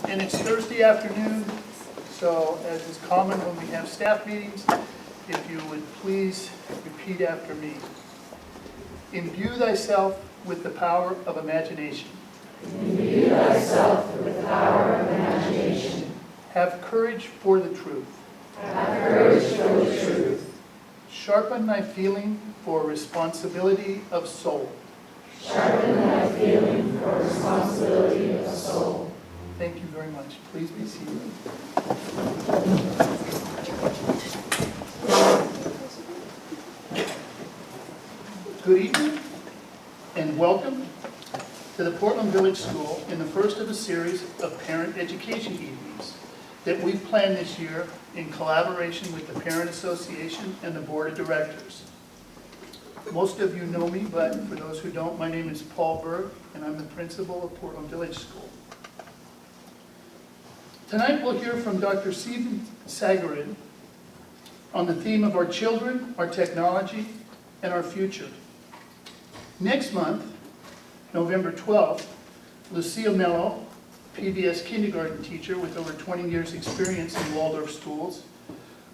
And it's Thursday afternoon, so as is common when we have staff meetings, if you would please repeat after me. Imbue thyself with the power of imagination. Imbue thyself with the power of imagination. Have courage for the truth. Have courage for the truth. Sharpen thy feeling for responsibility of soul. Sharpen thy feeling for responsibility of soul. Thank you very much. Please be seated. Good evening and welcome to the Portland Village School in the first of a series of parent education evenings that we've planned this year in collaboration with the Parent Association and the Board of Directors. Most of you know me, but for those who don't, my name is Paul Berg and I'm the principal of Portland Village School. Tonight we'll hear from Dr. Sagarin on the theme of our children, our technology, and our future. Next month, November 12th, Lucia Mello, PBS kindergarten teacher with over 20 years experience in Waldorf schools,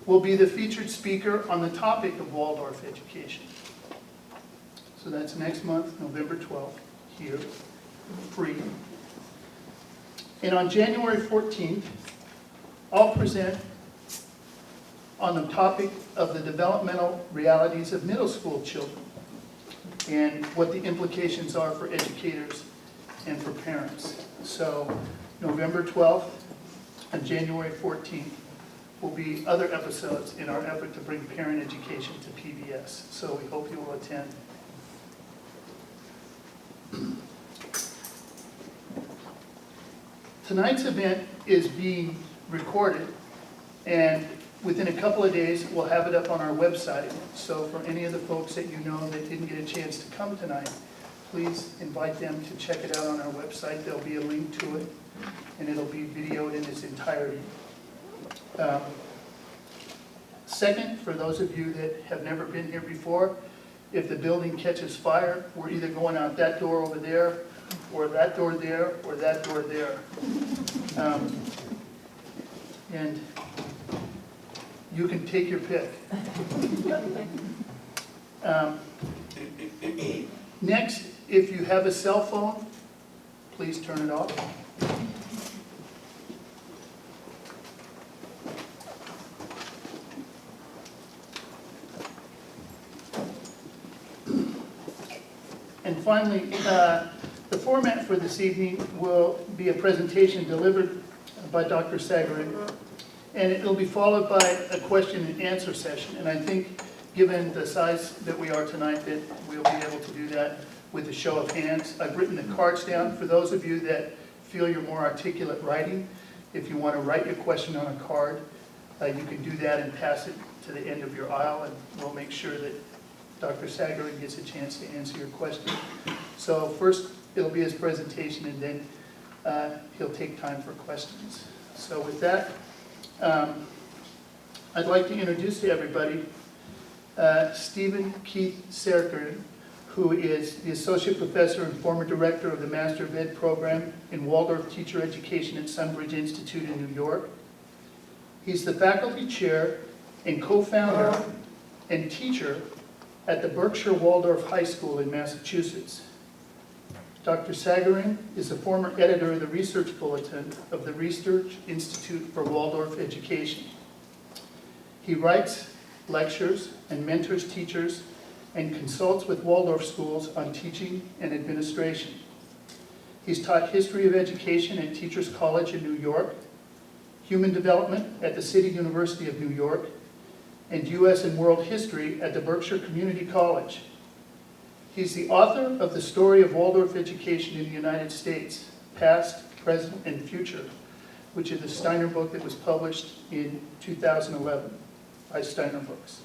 will be the featured speaker on the topic of Waldorf education. So that's next month, November 12th, here, free. And on January 14th, I'll present on the topic of the developmental realities of middle school children and what the implications are for educators and for parents. So November 12th and January 14th will be other episodes in our effort to bring parent education to PBS. So we hope you will attend. Tonight's event is being recorded, and within a couple of days we'll have it up on our website. So for any of the folks that you know that didn't get a chance to come tonight, please invite them to check it out on our website. There'll be a link to it, and it'll be videoed in its entirety. Second, for those of you that have never been here before, if the building catches fire, we're either going out that door over there, or that door there, or that door there. And you can take your pick. Next, if you have a cell phone, please turn it off. And finally, the format for this evening will be a presentation delivered by Dr. Sagarin, and it will be followed by a question and answer session. And I think, given the size that we are tonight, that we'll be able to do that with a show of hands. I've written the cards down for those of you that feel you're more articulate writing. If you want to write your question on a card, you can do that and pass it to the end of your aisle, and we'll make sure that Dr. Sagarin gets a chance to answer your question. So first, it'll be his presentation, and then he'll take time for questions. So with that, I'd like to introduce to everybody Stephen Keith Sagarin, who is the Associate Professor and former Director of the Master of Ed program in Waldorf Teacher Education at Sunbridge Institute in New York. He's the Faculty Chair and co-founder and teacher at the Berkshire Waldorf High School in Massachusetts. Dr. Sagarin is a former editor of the Research Bulletin of the Research Institute for Waldorf Education. He writes, lectures, and mentors teachers and consults with Waldorf schools on teaching and administration. He's taught history of education at Teachers College in New York, human development at the City University of New York, and U.S. and World History at the Berkshire Community College. He's the author of The Story of Waldorf Education in the United States, Past, Present, and Future, which is a Steiner book that was published in 2011 by Steiner Books.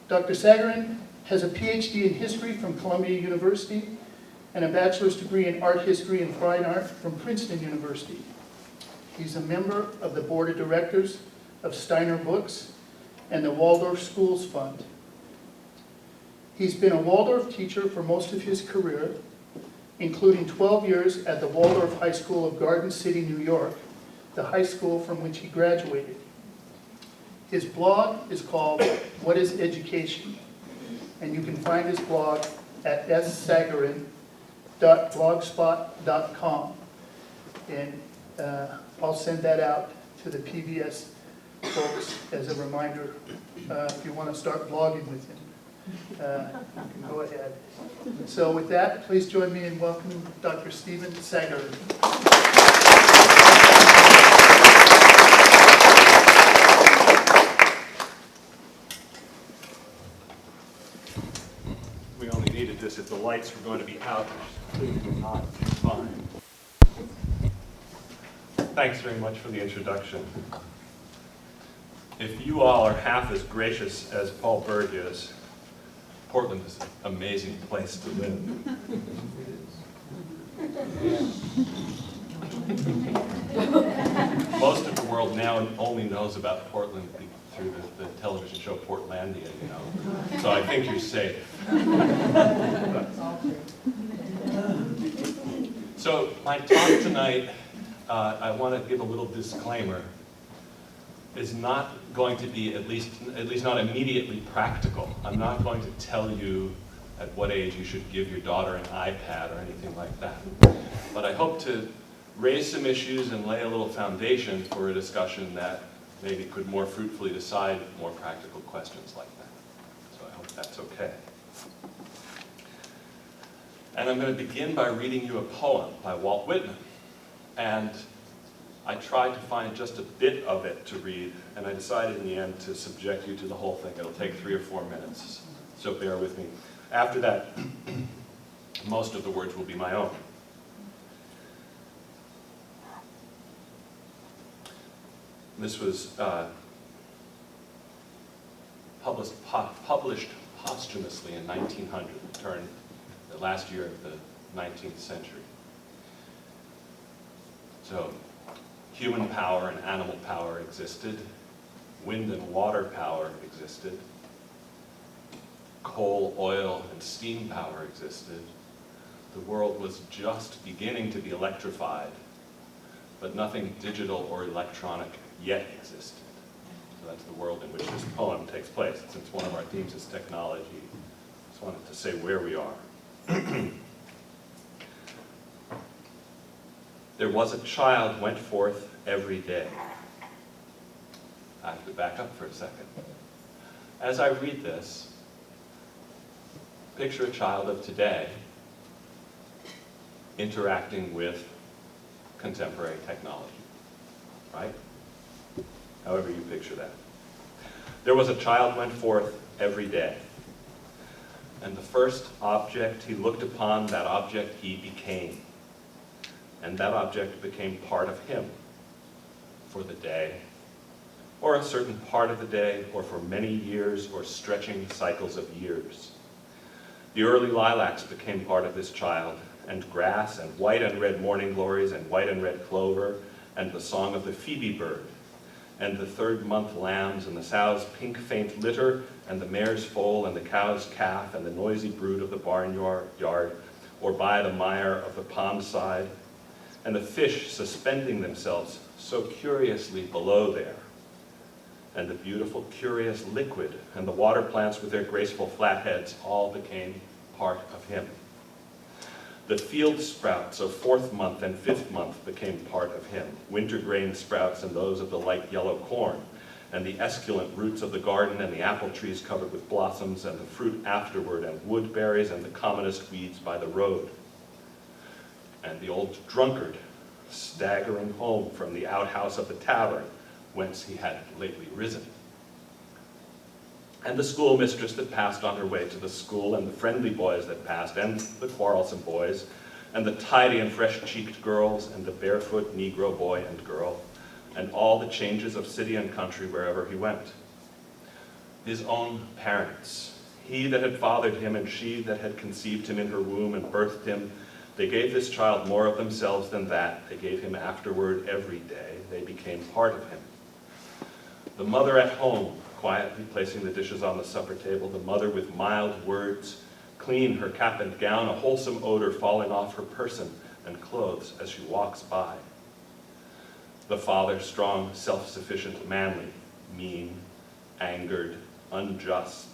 Dr. Sagarin has a PhD in history from Columbia University and a bachelor's degree in art history and fine art from Princeton University. He's a member of the board of directors of Steiner Books and the Waldorf Schools Fund. He's been a Waldorf teacher for most of his career including 12 years at the Waldorf High School of Garden City, New York, the high school from which he graduated. His blog is called What is Education? And you can find his blog at sagarin.blogspot.com. And I'll send that out to the PBS folks as a reminder. If you want to start blogging with him, you can go ahead. So with that, please join me in welcoming Dr. Stephen Sagarin. We only needed this if the lights were going to be out. Not fine. Thanks very much for the introduction. If you all are half as gracious as Paul Berg is, Portland is an amazing place to live. Most of the world now only knows about Portland through the television show Portlandia, you know. So I think you're safe. So my talk tonight, I want to give a little disclaimer, is not going to be, at least not immediately practical. I'm not going to tell you at what age you should give your daughter an iPad or anything like that. But I hope to raise some issues and lay a little foundation for a discussion that maybe could more fruitfully decide more practical questions like that. So I hope that's okay. And I'm going to begin by reading you a poem by Walt Whitman. And I tried to find just a bit of it to read, and I decided in the end to subject you to the whole thing. It'll take 3 or 4 minutes, so bear with me. After that, most of the words will be my own. This was published posthumously in 1900, the last year of the 19th century. So, human power and animal power existed. Wind and water power existed. Coal, oil, and steam power existed. The world was just beginning to be electrified, but nothing digital or electronic yet existed. So that's the world in which this poem takes place. Since one of our themes is technology, I just wanted to say where we are. There was a child went forth every day. I have to back up for a second. As I read this, picture a child of today interacting with contemporary technology, right? However you picture that. There was a child went forth every day. And the first object he looked upon, that object he became. And that object became part of him for the day, or a certain part of the day, or for many years, or stretching cycles of years. The early lilacs became part of this child, and grass, and white and red morning glories, and white and red clover, and the song of the phoebe bird, and the third-month lambs, and the sow's pink faint litter, and the mare's foal, and the cow's calf, and the noisy brood of the barnyard, or by the mire of the pond side, and the fish suspending themselves so curiously below there, and the beautiful, curious liquid, and the water plants with their graceful flat heads all became part of him. The field sprouts of 4th month and 5th month became part of him, wintergrain sprouts and those of the light yellow corn, and the esculent roots of the garden, and the apple trees covered with blossoms, and the fruit afterward, and woodberries, and the commonest weeds by the road. And the old drunkard, staggering home from the outhouse of the tavern, whence he had lately risen. And the schoolmistress that passed on her way to the school, and the friendly boys that passed, and the quarrelsome boys, and the tidy and fresh-cheeked girls, and the barefoot Negro boy and girl, and all the changes of city and country wherever he went. His own parents, he that had fathered him, and she that had conceived him in her womb and birthed him, they gave this child more of themselves than that. They gave him afterward every day. They became part of him. The mother at home, quietly placing the dishes on the supper table, the mother with mild words, clean her cap and gown, a wholesome odor falling off her person and clothes as she walks by. The father, strong, self-sufficient, manly, mean, angered, unjust.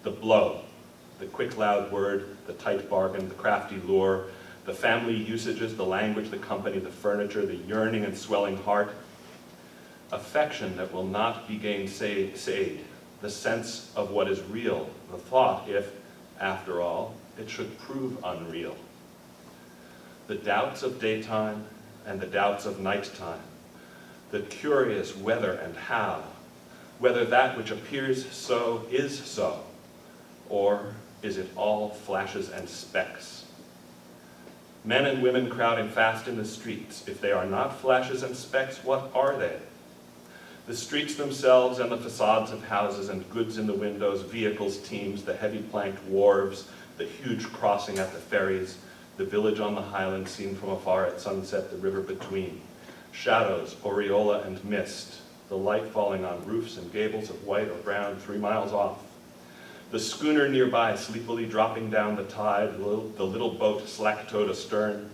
The blow, the quick, loud word, the tight bargain, the crafty lure, the family usages, the language, the company, the furniture, the yearning and swelling heart. Affection that will not be gainsayed, the sense of what is real, the thought if, after all, it should prove unreal. The doubts of daytime and the doubts of nighttime, the curious whether and how, whether that which appears so is so, or is it all flashes and specks? Men and women crowding fast in the streets, if they are not flashes and specks, what are they? The streets themselves and the facades of houses and goods in the windows, vehicles, teams, the heavy planked wharves, the huge crossing at the ferries, the village on the highland seen from afar at sunset, the river between, shadows, aureola and mist, the light falling on roofs and gables of white or brown 3 miles off, the schooner nearby sleepily dropping down the tide, the little boat slack-towed astern,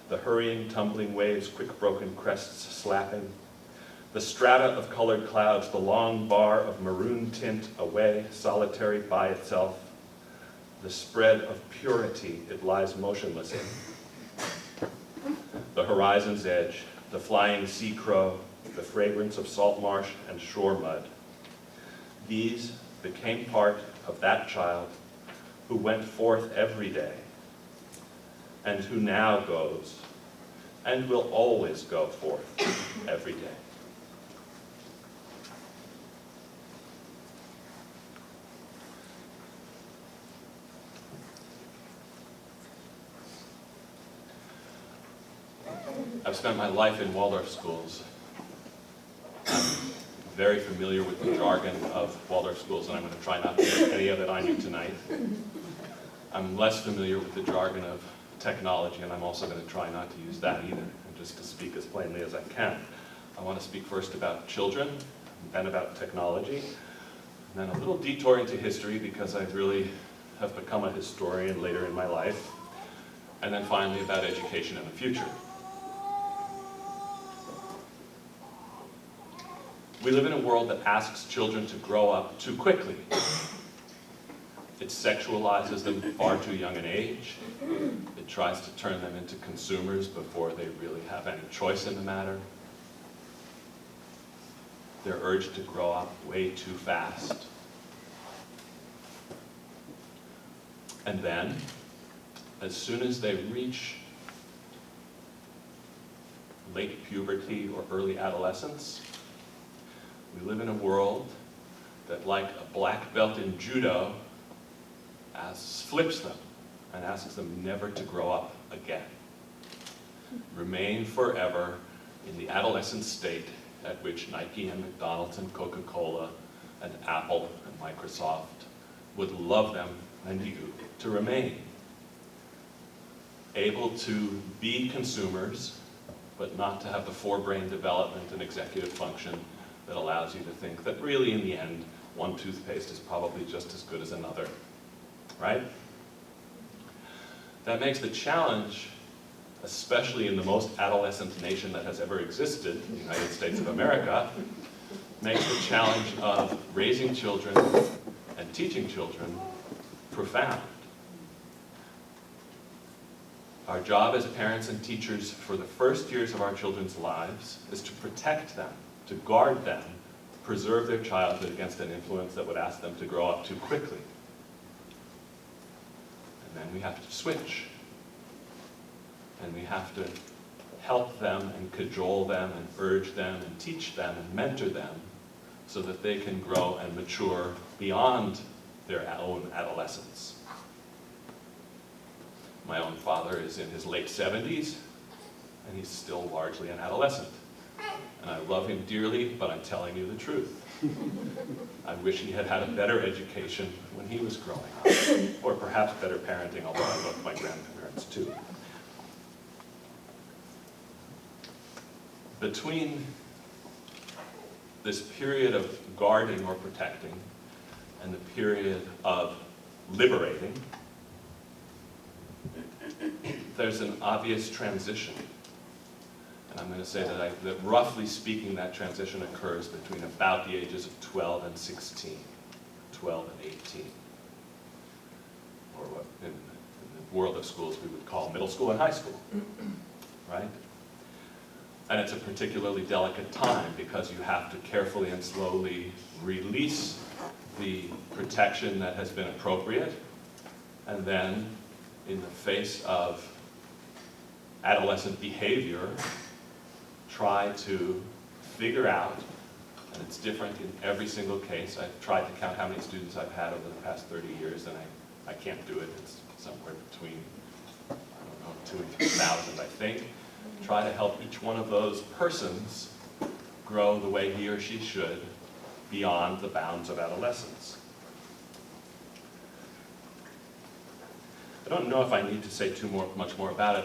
the hurrying, tumbling waves, quick broken crests slapping, the strata of colored clouds, the long bar of maroon tint away, solitary by itself, the spread of purity it lies motionless in, the horizon's edge, the flying sea crow, the fragrance of salt marsh and shore mud. These became part of that child who went forth every day and who now goes and will always go forth every day. I've spent my life in Waldorf schools. I'm very familiar with the jargon of Waldorf schools, and I'm going to try not to get any of it on you tonight. I'm less familiar with the jargon of technology, and I'm also going to try not to use that either, and just to speak as plainly as I can. I want to speak first about children, then about technology, and then a little detour into history, because I really have become a historian later in my life, and then finally about education in the future. We live in a world that asks children to grow up too quickly. It sexualizes them at far too young an age. It tries to turn them into consumers before they really have any choice in the matter. They're urged to grow up way too fast. And then, as soon as they reach late puberty or early adolescence, we live in a world that, like a black belt in judo, flips them and asks them never to grow up again. Remain forever in the adolescent state at which Nike and McDonald's and Coca-Cola and Apple and Microsoft would love them and you to remain. Able to be consumers, but not to have the forebrain development and executive function that allows you to think that really, in the end, one toothpaste is probably just as good as another, right? That makes the challenge, especially in the most adolescent nation that has ever existed, the United States of America, makes the challenge of raising children and teaching children profound. Our job as parents and teachers for the first years of our children's lives is to protect them, to guard them, preserve their childhood against an influence that would ask them to grow up too quickly. And then we have to switch. And we have to help them and cajole them and urge them and teach them and mentor them so that they can grow and mature beyond their own adolescence. My own father is in his late 70s, and he's still largely an adolescent. And I love him dearly, but I'm telling you the truth. I wish he had had a better education when he was growing up, or perhaps better parenting, although I love my grandparents too. Between this period of guarding or protecting and the period of liberating, there's an obvious transition. And I'm going to say that roughly speaking, that transition occurs between about the ages of 12 and 16, 12 and 18, or what in the world of schools we would call middle school and high school, right? And it's a particularly delicate time because you have to carefully and slowly release the protection that has been appropriate, and then in the face of adolescent behavior, try to figure out, and it's different in every single case. I've tried to count how many students I've had over the past 30 years, and I can't do it. It's somewhere between, I don't know, 2,000 and 3,000, I think. Try to help each one of those persons grow the way he or she should beyond the bounds of adolescence. I don't know if I need to say much more about it,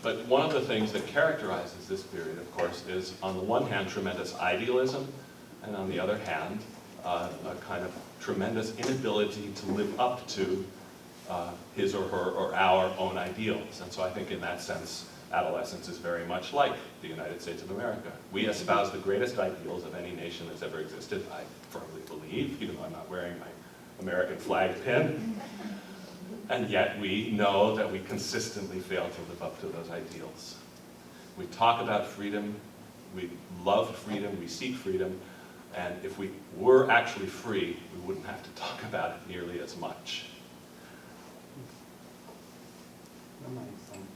but one of the things that characterizes this period, of course, is on the one hand tremendous idealism, and on the other hand a kind of tremendous inability to live up to his or her or our own ideals. And so I think in that sense, adolescence is very much like the United States of America. We espouse the greatest ideals of any nation that's ever existed, I firmly believe, even though I'm not wearing my American flag pin. And yet we know that we consistently fail to live up to those ideals. We talk about freedom, we love freedom, we seek freedom, and if we were actually free, we wouldn't have to talk about it nearly as much. That makes sense.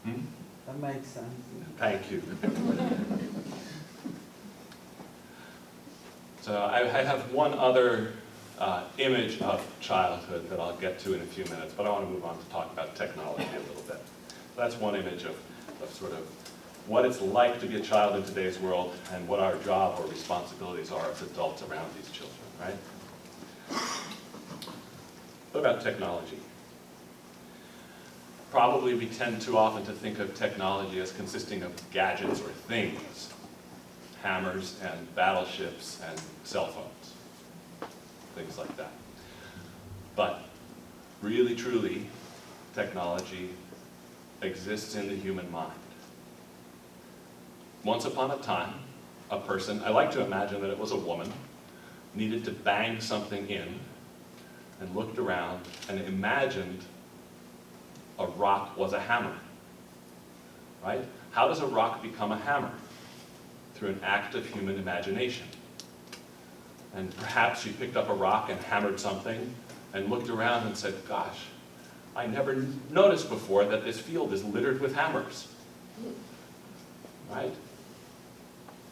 Hmm? That makes sense. Thank you. So I have one other image of childhood that I'll get to in a few minutes, but I want to move on to talk about technology a little bit. That's one image of sort of what it's like to be a child in today's world and what our job or responsibilities are as adults around these children, right? What about technology? Probably we tend too often to think of technology as consisting of gadgets or things, hammers and battleships and cell phones, things like that. But really, truly, technology exists in the human mind. Once upon a time, a person, I like to imagine that it was a woman, needed to bang something in and looked around and imagined a rock was a hammer, right? How does a rock become a hammer? Through an act of human imagination. And perhaps she picked up a rock and hammered something and looked around and said, gosh, I never noticed before that this field is littered with hammers, right?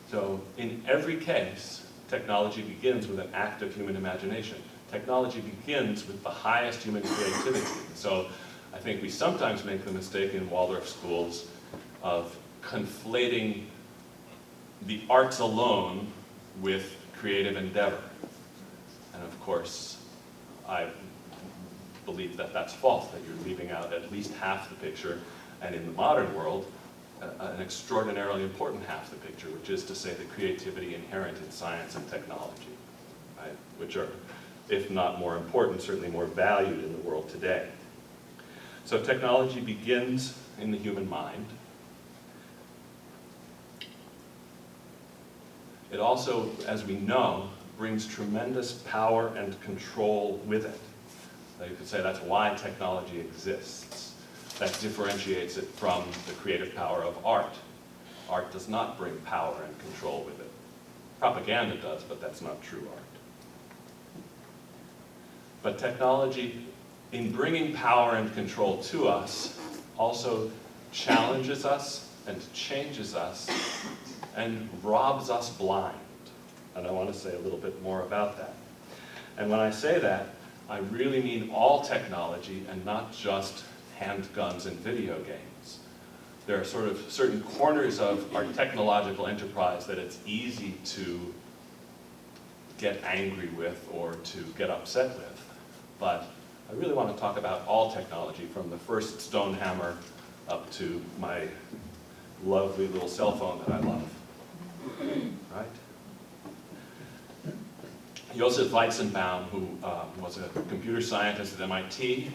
So in every case, technology begins with an act of human imagination. Technology begins with the highest human creativity. So I think we sometimes make the mistake in Waldorf schools of conflating the arts alone with creative endeavor. And of course, I believe that that's false, that you're leaving out at least half the picture, and in the modern world, an extraordinarily important half the picture, which is to say the creativity inherent in science and technology, right? Which are, if not more important, certainly more valued in the world today. So technology begins in the human mind. It also, as we know, brings tremendous power and control with it. So you could say that's why technology exists. That differentiates it from the creative power of art. Art does not bring power and control with it. Propaganda does, but that's not true art. But technology, in bringing power and control to us, also challenges us and changes us and robs us blind. And I want to say a little bit more about that. And when I say that, I really mean all technology and not just handguns and video games. There are sort of certain corners of our technological enterprise that it's easy to get angry with or to get upset with. But I really want to talk about all technology, from the first stone hammer up to my lovely little cell phone that I love. Right? Joseph Weizenbaum, who was a computer scientist at MIT,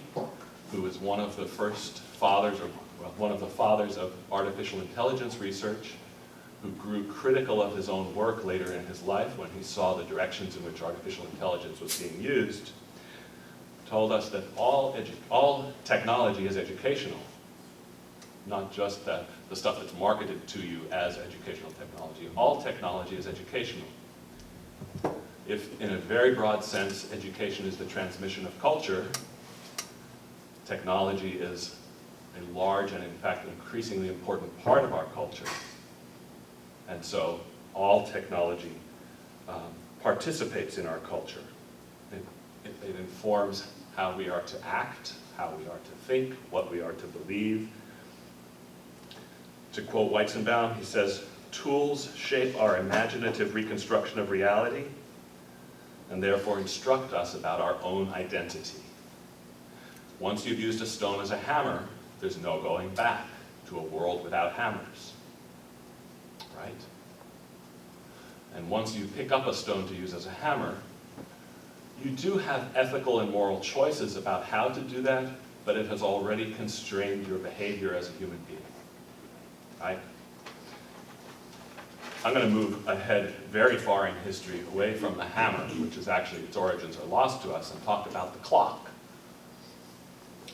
who was one of the first fathers, or well, one of the fathers of artificial intelligence research, who grew critical of his own work later in his life when he saw the directions in which artificial intelligence was being used, told us that all technology is educational, not just the stuff that's marketed to you as educational technology. All technology is educational. If, in a very broad sense, education is the transmission of culture, technology is a large and, in fact, increasingly important part of our culture. And so all technology participates in our culture. It informs how we are to act, how we are to think, what we are to believe. To quote Weizenbaum, he says, "Tools shape our imaginative reconstruction of reality and therefore instruct us about our own identity. Once you've used a stone as a hammer, there's no going back to a world without hammers." Right? And once you pick up a stone to use as a hammer, you do have ethical and moral choices about how to do that, but it has already constrained your behavior as a human being. Right? I'm going to move ahead very far in history, away from the hammer, which is actually, its origins are lost to us, and talk about the clock.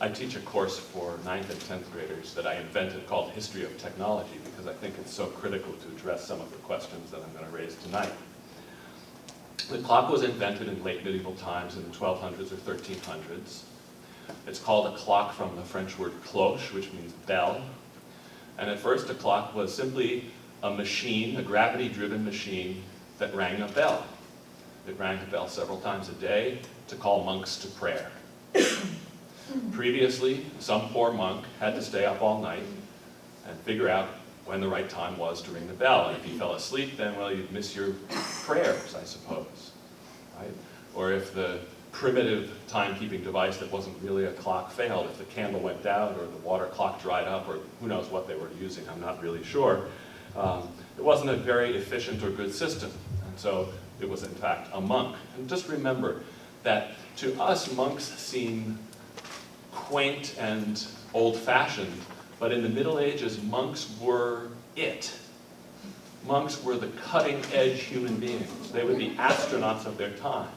I teach a course for 9th and 10th graders that I invented called History of Technology, because I think it's so critical to address some of the questions that I'm going to raise tonight. The clock was invented in late medieval times in the 1200s or 1300s. It's called a clock from the French word cloche, which means bell. And at first a clock was simply a machine, a gravity-driven machine that rang a bell. It rang a bell several times a day to call monks to prayer. Previously, some poor monk had to stay up all night and figure out when the right time was to ring the bell. And if he fell asleep, then, well, you'd miss your prayers, I suppose. Right? Or if the primitive timekeeping device that wasn't really a clock failed, if the candle went out or the water clock dried up, or who knows what they were using, I'm not really sure. It wasn't a very efficient or good system. And so it was, in fact, a monk. And just remember that to us, monks seem quaint and old-fashioned, but in the Middle Ages, monks were it. Monks were the cutting-edge human beings. They were the astronauts of their time,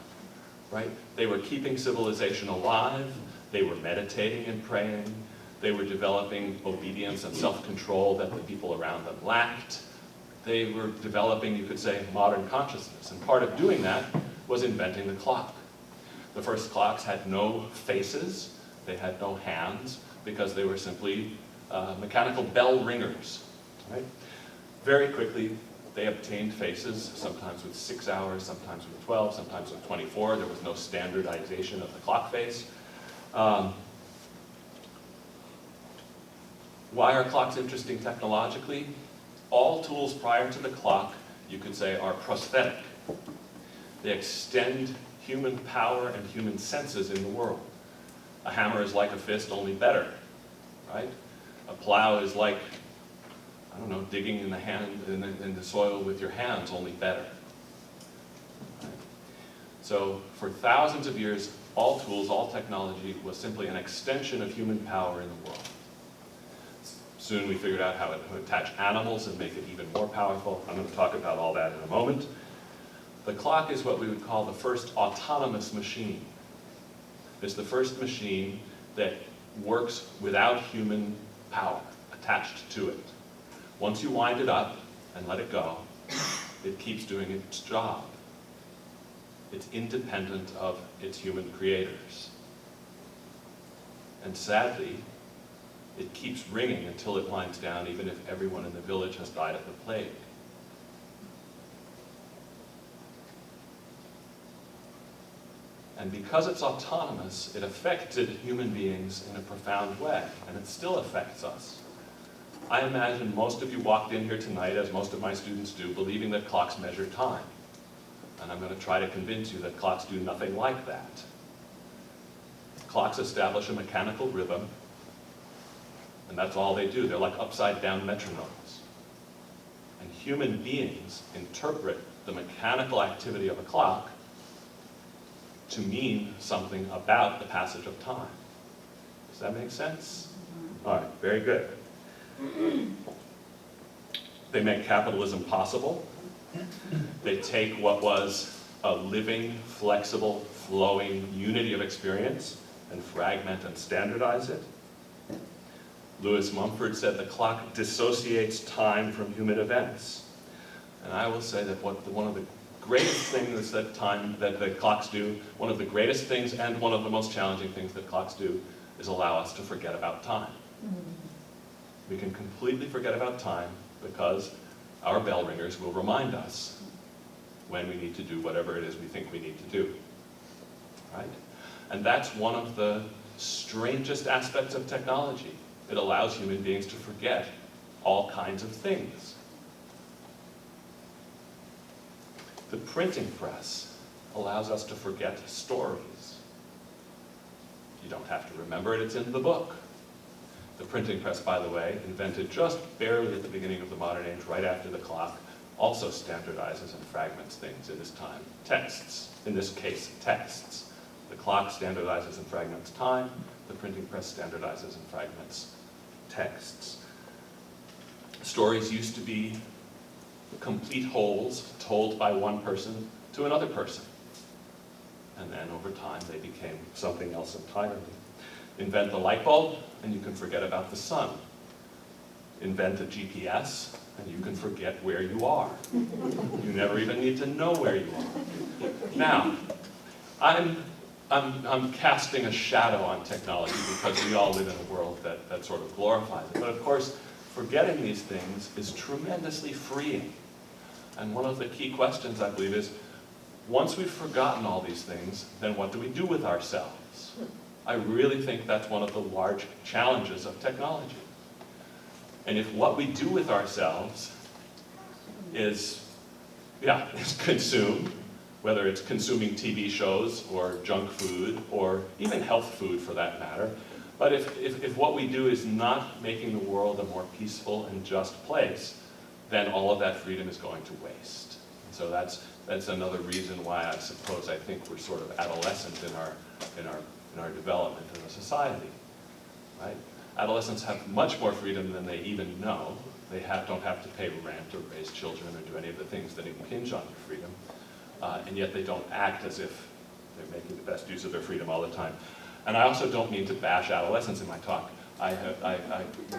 right? They were keeping civilization alive. They were meditating and praying. They were developing obedience and self-control that the people around them lacked. They were developing, you could say, modern consciousness. And part of doing that was inventing the clock. The first clocks had no faces. They had no hands, because they were simply mechanical bell ringers. Right? Very quickly, they obtained faces, sometimes with 6 hours, sometimes with 12, sometimes with 24. There was no standardization of the clock face. Why are clocks interesting technologically? All tools prior to the clock, you could say, are prosthetic. They extend human power and human senses in the world. A hammer is like a fist, only better, right? A plow is like, I don't know, digging in the soil with your hands, only better. Right? So for thousands of years, all tools, all technology was simply an extension of human power in the world. Soon we figured out how to attach animals and make it even more powerful. I'm going to talk about all that in a moment. The clock is what we would call the first autonomous machine. It's the first machine that works without human power attached to it. Once you wind it up and let it go, it keeps doing its job. It's independent of its human creators. And sadly, it keeps ringing until it winds down, even if everyone in the village has died of the plague. And because it's autonomous, it affected human beings in a profound way, and it still affects us. I imagine most of you walked in here tonight, as most of my students do, believing that clocks measure time. And I'm going to try to convince you that clocks do nothing like that. Clocks establish a mechanical rhythm, and that's all they do. They're like upside-down metronomes. And human beings interpret the mechanical activity of a clock to mean something about the passage of time. Does that make sense? All right, very good. They make capitalism possible. They take what was a living, flexible, flowing unity of experience and fragment and standardize it. Lewis Mumford said the clock dissociates time from human events. And I will say that one of the greatest things that the clocks do, one of the greatest things and one of the most challenging things that clocks do is allow us to forget about time. We can completely forget about time because our bell ringers will remind us when we need to do whatever it is we think we need to do, right? And that's one of the strangest aspects of technology. It allows human beings to forget all kinds of things. The printing press allows us to forget stories. You don't have to remember it, it's in the book. The printing press, by the way, invented just barely at the beginning of the modern age, right after the clock, also standardizes and fragments things in this time. Texts, in this case, texts. The clock standardizes and fragments time. The printing press standardizes and fragments texts. Stories used to be complete wholes told by one person to another person. And then over time they became something else entirely. Invent the light bulb and you can forget about the sun. Invent a GPS and you can forget where you are. You never even need to know where you are. Now, I'm casting a shadow on technology because we all live in a world that sort of glorifies it. But of course, forgetting these things is tremendously freeing. And one of the key questions, I believe, is once we've forgotten all these things, then what do we do with ourselves? I really think that's one of the large challenges of technology. And if what we do with ourselves is consumed, whether it's consuming TV shows or junk food or even health food for that matter, but if what we do is not making the world a more peaceful and just place, then all of that freedom is going to waste. And so that's another reason why I suppose I think we're sort of adolescent in our development as a society, right? Adolescents have much more freedom than they even know. They don't have to pay rent or raise children or do any of the things that impinge on your freedom. And yet they don't act as if they're making the best use of their freedom all the time. And I also don't mean to bash adolescents in my talk. I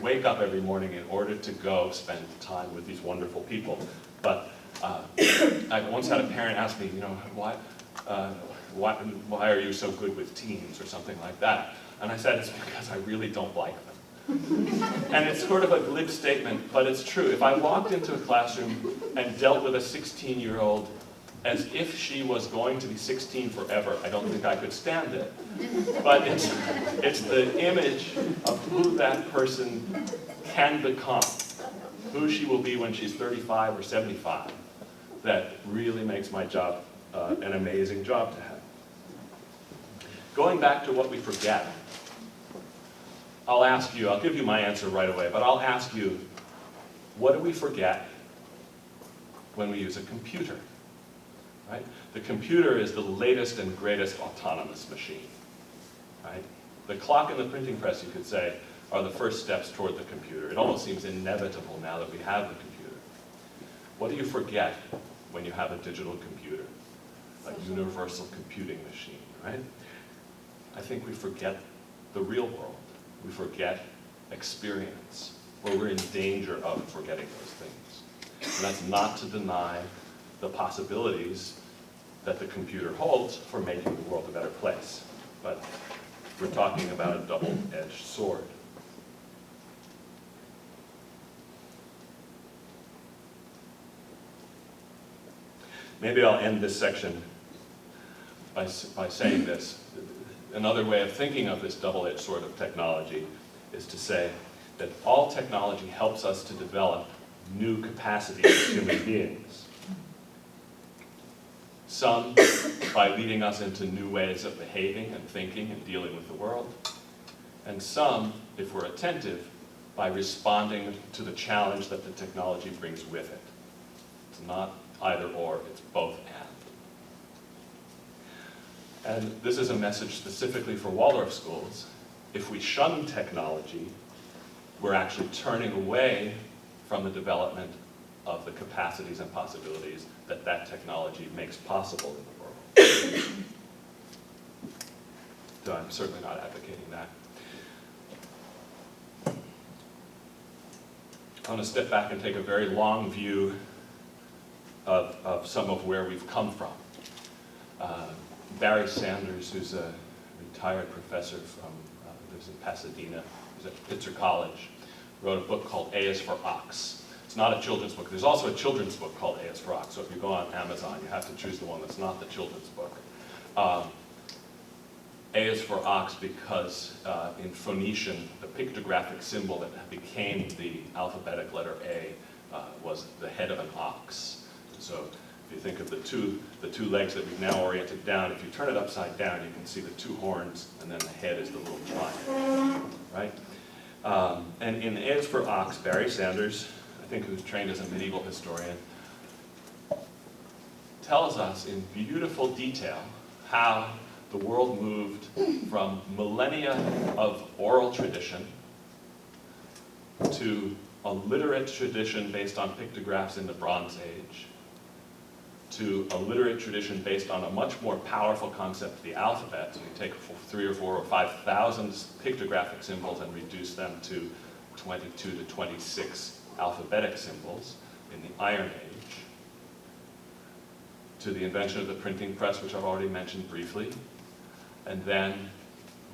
wake up every morning in order to go spend time with these wonderful people. But I once had a parent ask me, why are you so good with teens or something like that? And I said, it's because I really don't like them. And it's sort of a glib statement, but it's true. If I walked into a classroom and dealt with a 16-year-old as if she was going to be 16 forever, I don't think I could stand it. But it's the image of who that person can become, who she will be when she's 35 or 75, that really makes my job an amazing job to have. Going back to what we forget, I'll give you my answer right away, but I'll ask you, what do we forget when we use a computer? Right? The computer is the latest and greatest autonomous machine. Right? The clock and the printing press, you could say, are the first steps toward the computer. It almost seems inevitable now that we have the computer. What do you forget when you have a digital computer? A universal computing machine, right? I think we forget the real world. We forget experience, or we're in danger of forgetting those things. And that's not to deny the possibilities that the computer holds for making the world a better place. But we're talking about a double-edged sword. Maybe I'll end this section by saying this. Another way of thinking of this double-edged sword of technology is to say that all technology helps us to develop new capacities as human beings. Some by leading us into new ways of behaving and thinking and dealing with the world, and some, if we're attentive, by responding to the challenge that the technology brings with it. It's not either or, it's both and. And this is a message specifically for Waldorf schools. If we shun technology, we're actually turning away from the development of the capacities and possibilities that that technology makes possible in the world. So I'm certainly not advocating that. I want to step back and take a very long view of some of where we've come from. Barry Sanders, who's a retired professor from, lives in Pasadena, he's at Pitzer College, wrote a book called A is for Ox. It's not a children's book. There's also a children's book called A is for Ox, so if you go on Amazon, you have to choose the one that's not the children's book. A is for ox because in Phoenician, the pictographic symbol that became the alphabetic letter A was the head of an ox. So if you think of the two legs that we've now oriented down, if you turn it upside down, you can see the two horns, and then the head is the little triangle, right? And in A is for Ox, Barry Sanders, I think who's trained as a medieval historian, tells us in beautiful detail how the world moved from millennia of oral tradition to a literate tradition based on pictographs in the Bronze Age, to a literate tradition based on a much more powerful concept, the alphabet. So you take 3,000 or 4,000 or 5,000 pictographic symbols and reduce them to 22 to 26 alphabetic symbols in the Iron Age, to the invention of the printing press, which I've already mentioned briefly, and then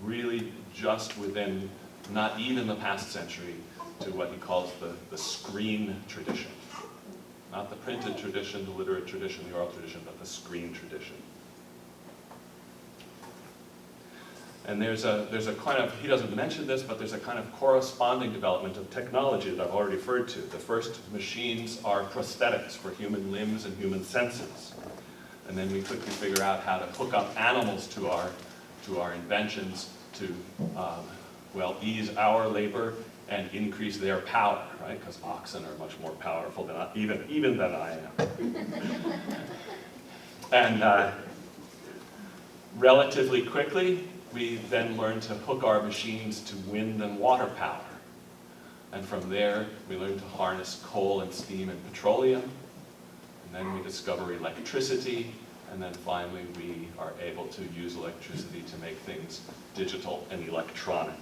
really just within not even the past century to what he calls the screen tradition. Not the printed tradition, the literate tradition, the oral tradition, but the screen tradition. And there's a kind of, he doesn't mention this, but there's a kind of corresponding development of technology that I've already referred to. The first machines are prosthetics for human limbs and human senses. And then we quickly figure out how to hook up animals to our inventions to, well, ease our labor and increase their power, right? Because oxen are much more powerful than even than I am. And relatively quickly, we then learn to hook our machines to wind and water power. And from there, we learn to harness coal and steam and petroleum. And then we discover electricity. And then finally, we are able to use electricity to make things digital and electronic.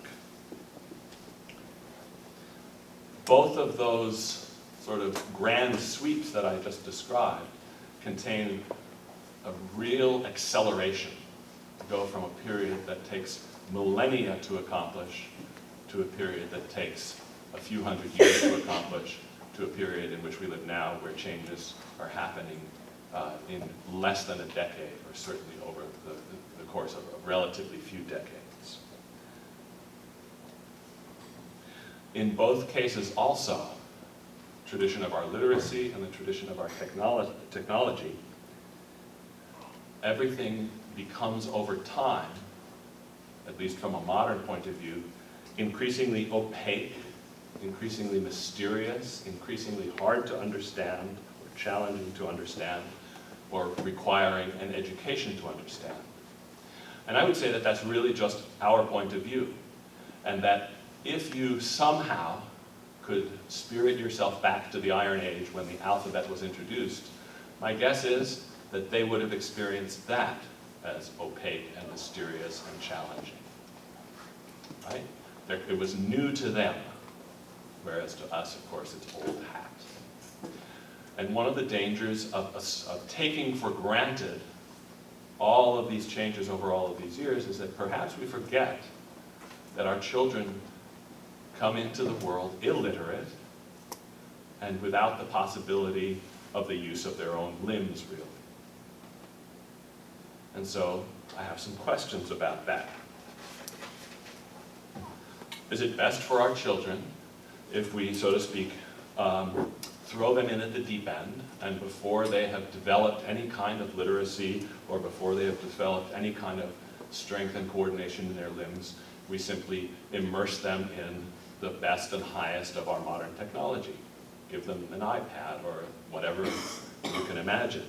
Both of those sort of grand sweeps that I just described contain a real acceleration to go from a period that takes millennia to accomplish to a period that takes a few hundred years to accomplish to a period in which we live now where changes are happening in less than a decade, or certainly over the course of a relatively few decades. In both cases also, tradition of our literacy and the tradition of our technology, everything becomes over time, at least from a modern point of view, increasingly opaque, increasingly mysterious, increasingly hard to understand, or challenging to understand, or requiring an education to understand. And I would say that that's really just our point of view, and that if you somehow could spirit yourself back to the Iron Age when the alphabet was introduced, my guess is that they would have experienced that as opaque and mysterious and challenging, right? It was new to them, whereas to us, of course, it's old hat. And one of the dangers of taking for granted all of these changes over all of these years is that perhaps we forget that our children come into the world illiterate and without the possibility of the use of their own limbs, really. And so I have some questions about that. Is it best for our children if we, so to speak, throw them in at the deep end, and before they have developed any kind of literacy or before they have developed any kind of strength and coordination in their limbs, we simply immerse them in the best and highest of our modern technology? Give them an iPad or whatever you can imagine.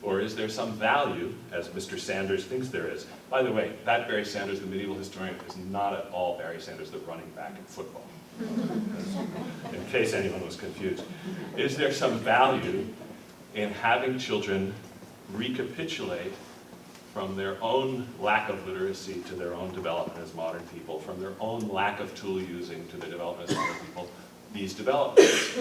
Or is there some value, as Mr. Sanders thinks there is? By the way, that Barry Sanders, the medieval historian, is not at all Barry Sanders, the running back in football. In case anyone was confused. Is there some value in having children recapitulate from their own lack of literacy to their own development as modern people, from their own lack of tool using to their development as modern people, these developments?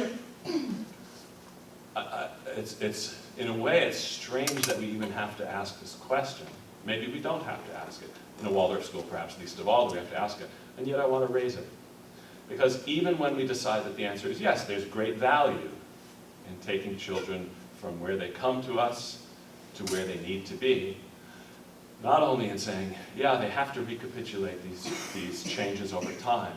In a way, it's strange that we even have to ask this question. Maybe we don't have to ask it. In a Waldorf school, perhaps least of all, do we have to ask it. And yet I want to raise it. Because even when we decide that the answer is yes, there's great value in taking children from where they come to us to where they need to be, not only in saying, yeah, they have to recapitulate these changes over time,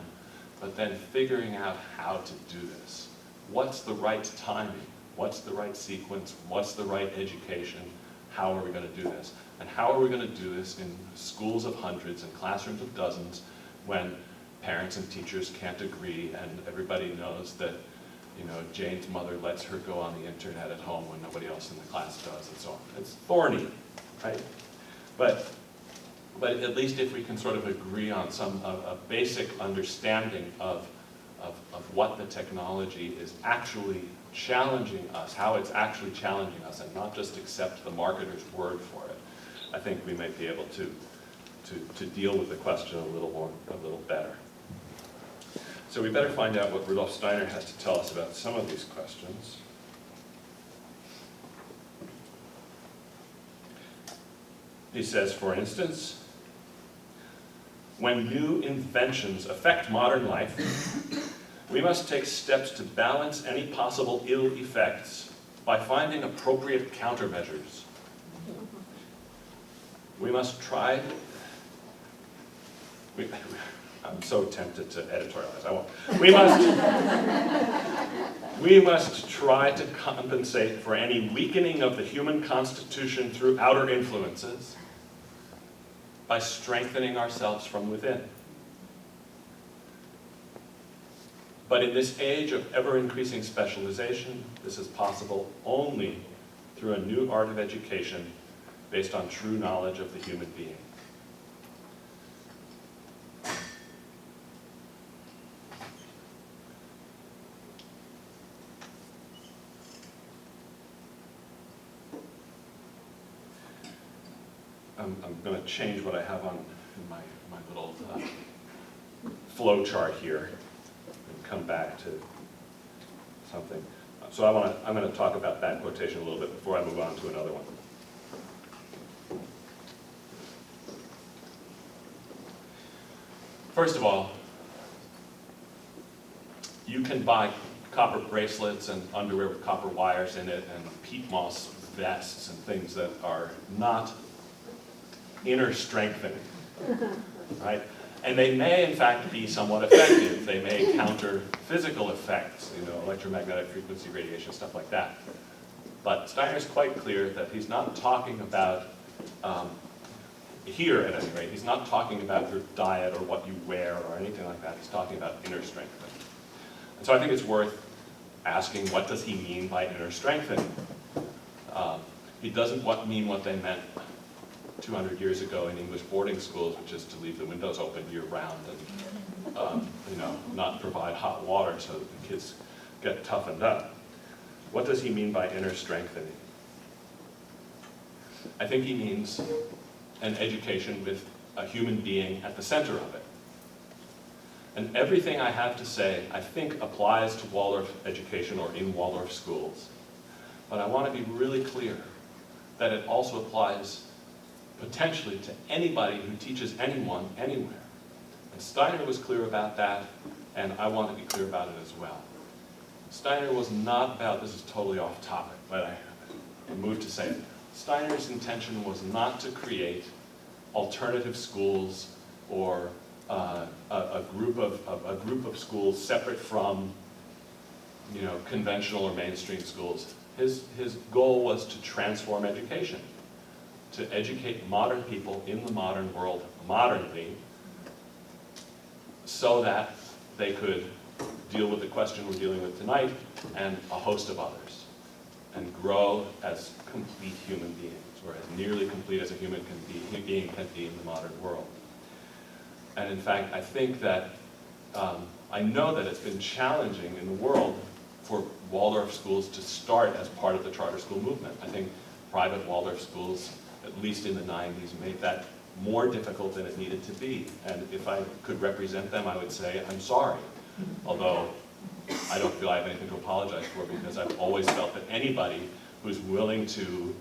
but then figuring out how to do this. What's the right timing? What's the right sequence? What's the right education? How are we going to do this? And how are we going to do this in schools of hundreds and classrooms of dozens when parents and teachers can't agree and everybody knows that, you know, Jane's mother lets her go on the internet at home when nobody else in the class does, and so on. It's thorny, right? But at least if we can sort of agree on a basic understanding of what the technology is actually challenging us, how it's actually challenging us, and not just accept the marketer's word for it, I think we might be able to deal with the question a little better. So we better find out what Rudolf Steiner has to tell us about some of these questions. He says, for instance, when new inventions affect modern life, we must take steps to balance any possible ill effects by finding appropriate countermeasures. We must try, I'm so tempted to editorialize, I won't. We must try to compensate for any weakening of the human constitution through outer influences by strengthening ourselves from within. But in this age of ever-increasing specialization, this is possible only through a new art of education based on true knowledge of the human being. I'm going to change what I have on in my little flow chart here and come back to something. So I'm going to talk about that quotation a little bit before I move on to another one. First of all, you can buy copper bracelets and underwear with copper wires in it and peat moss vests and things that are not inner strengthening, right? And they may, in fact, be somewhat effective. They may counter physical effects, you know, electromagnetic frequency radiation, stuff like that. But Steiner's quite clear that he's not talking about, here at any rate, he's not talking about your diet or what you wear or anything like that. He's talking about inner strengthening. And so I think it's worth asking, what does he mean by inner strengthening? He doesn't mean what they meant 200 years ago in English boarding schools, which is to leave the windows open year-round and you know, not provide hot water so that the kids get toughened up. What does he mean by inner strengthening? I think he means an education with a human being at the center of it. And everything I have to say, I think, applies to Waldorf education or in Waldorf schools. But I want to be really clear that it also applies potentially to anybody who teaches anyone, anywhere. And Steiner was clear about that, and I want to be clear about it as well. Steiner was not about, this is totally off topic, but I moved to say it. Steiner's intention was not to create alternative schools or a group of schools separate from, you know, conventional or mainstream schools. His goal was to transform education, to educate modern people in the modern world modernly so that they could deal with the question we're dealing with tonight and a host of others. and grow as complete human beings, or as nearly complete as a human being can be in the modern world. And in fact, I think that, I know that it's been challenging in the world for Waldorf schools to start as part of the charter school movement. I think private Waldorf schools, at least in the 90s, made that more difficult than it needed to be. And if I could represent them, I would say, I'm sorry. Although I don't feel I have anything to apologize for, because I've always felt that anybody who's willing to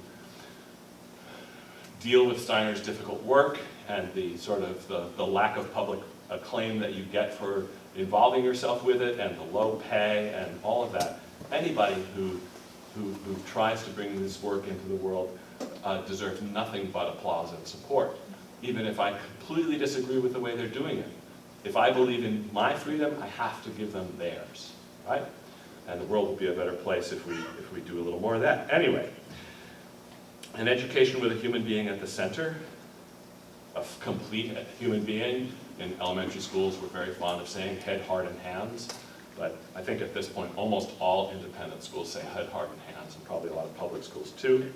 deal with Steiner's difficult work and the sort of the lack of public acclaim that you get for involving yourself with it, and the low pay and all of that, anybody who tries to bring this work into the world deserves nothing but applause and support, even if I completely disagree with the way they're doing it. If I believe in my freedom, I have to give them theirs, right? And the world will be a better place if we do a little more of that. Anyway, an education with a human being at the center, a complete human being. In elementary schools, we're very fond of saying head, heart, and hands. But I think at this point, almost all independent schools say head, heart, and hands, and probably a lot of public schools too.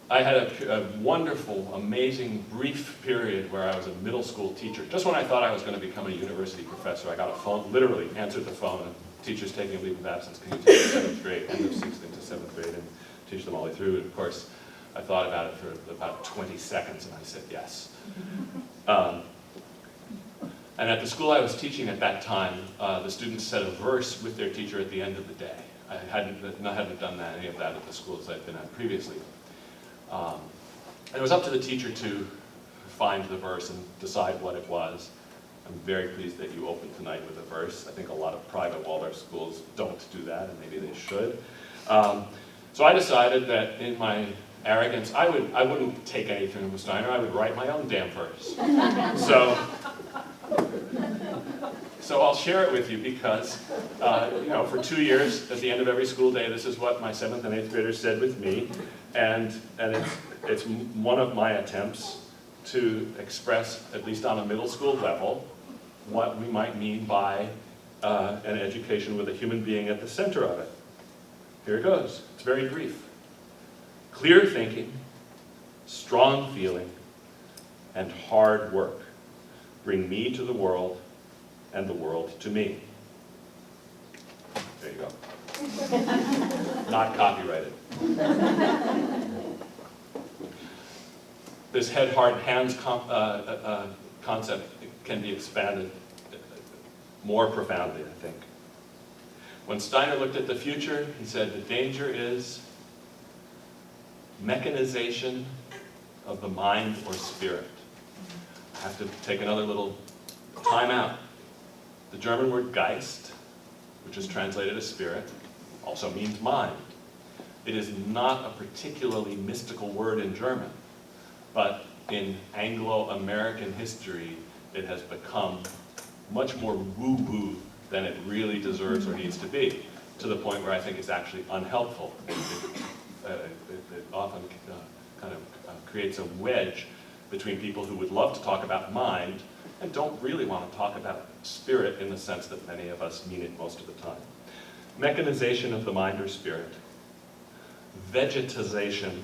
I had a wonderful, amazing, brief period where I was a middle school teacher. Just when I thought I was going to become a university professor, I got a phone, literally answered the phone, and teachers taking a leave of absence, can you teach 7th grade, end of 6th into 7th grade, and teach them all the way through? And of course, I thought about it for about 20 seconds, and I said yes. And at the school I was teaching at that time, the students said a verse with their teacher at the end of the day. I hadn't done any of that at the schools I'd been at previously. And it was up to the teacher to find the verse and decide what it was. I'm very pleased that you opened tonight with a verse. I think a lot of private Waldorf schools don't do that, and maybe they should. So I decided that in my arrogance, I wouldn't take anything from Steiner. I would write my own damn verse. So I'll share it with you because, for 2 years, at the end of every school day, this is what my 7th and 8th graders said with me, and it's one of my attempts to express, at least on a middle school level, what we might mean by an education with a human being at the center of it. Here it goes. It's very brief. Clear thinking, strong feeling, and hard work bring me to the world and the world to me. There you go. Not copyrighted. This head, heart, hands concept can be expanded more profoundly, I think. When Steiner looked at the future, he said the danger is mechanization of the mind or spirit. I have to take another little time out. The German word Geist, which is translated as spirit, also means mind. It is not a particularly mystical word in German, but in Anglo-American history, it has become much more woo-woo than it really deserves or needs to be, to the point where I think it's actually unhelpful. It often kind of creates a wedge between people who would love to talk about mind and don't really want to talk about spirit in the sense that many of us mean it most of the time. Mechanization of the mind or spirit, vegetization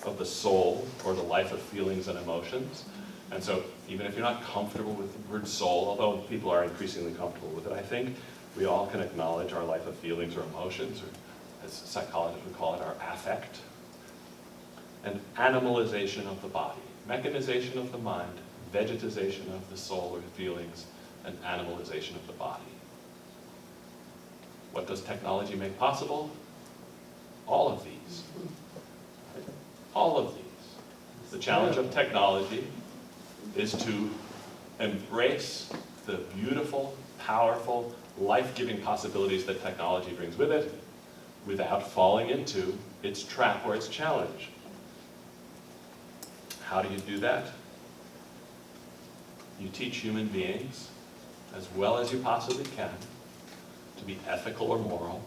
of the soul or the life of feelings and emotions. And so even if you're not comfortable with the word soul, although people are increasingly comfortable with it, I think we all can acknowledge our life of feelings or emotions, or as psychologists would call it, our affect. And animalization of the body, mechanization of the mind, vegetization of the soul or feelings, and animalization of the body. What does technology make possible? All of these. All of these. The challenge of technology is to embrace the beautiful, powerful, life-giving possibilities that technology brings with it without falling into its trap or its challenge. How do you do that? You teach human beings, as well as you possibly can, to be ethical or moral,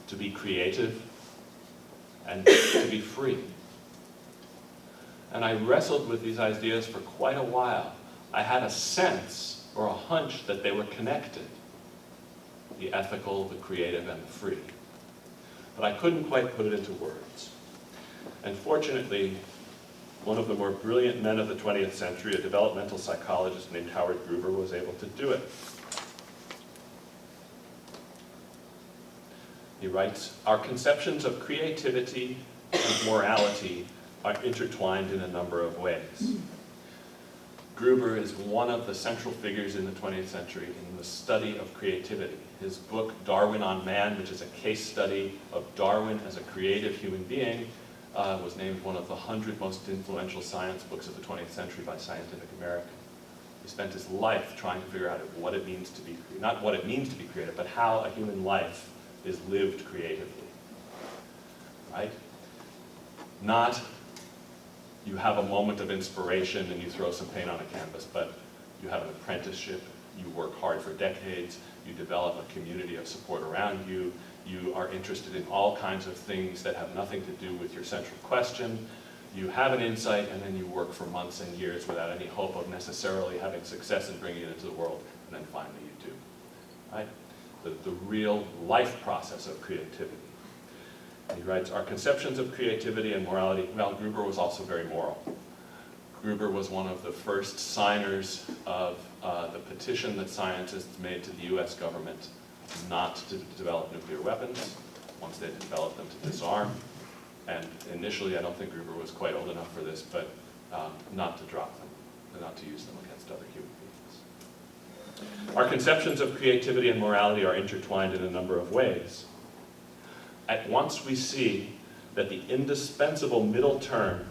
to be creative, and to be free. And I wrestled with these ideas for quite a while. I had a sense or a hunch that they were connected, the ethical, the creative, and the free. but I couldn't quite put it into words. And fortunately, one of the more brilliant men of the 20th century, a developmental psychologist named Howard Gruber, was able to do it. He writes, "Our conceptions of creativity and morality are intertwined in a number of ways." Gruber is one of the central figures in the 20th century in the study of creativity. His book, Darwin on Man, which is a case study of Darwin as a creative human being, was named one of the 100 most influential science books of the 20th century by Scientific American. He spent his life trying to figure out what it means to be, not what it means to be creative, but how a human life is lived creatively, right? Not you have a moment of inspiration and you throw some paint on a canvas, but you have an apprenticeship, you work hard for decades, you develop a community of support around you, you are interested in all kinds of things that have nothing to do with your central question, you have an insight, and then you work for months and years without any hope of necessarily having success and bringing it into the world, and then finally you do, right? The real life process of creativity. He writes, "Our conceptions of creativity and morality," well, Gruber was also very moral. Gruber was one of the first signers of the petition that scientists made to the US government not to develop nuclear weapons, once they developed them to disarm. And initially, I don't think Gruber was quite old enough for this, but not to drop them, and not to use them against other human beings. Our conceptions of creativity and morality are intertwined in a number of ways. At once we see that the indispensable middle term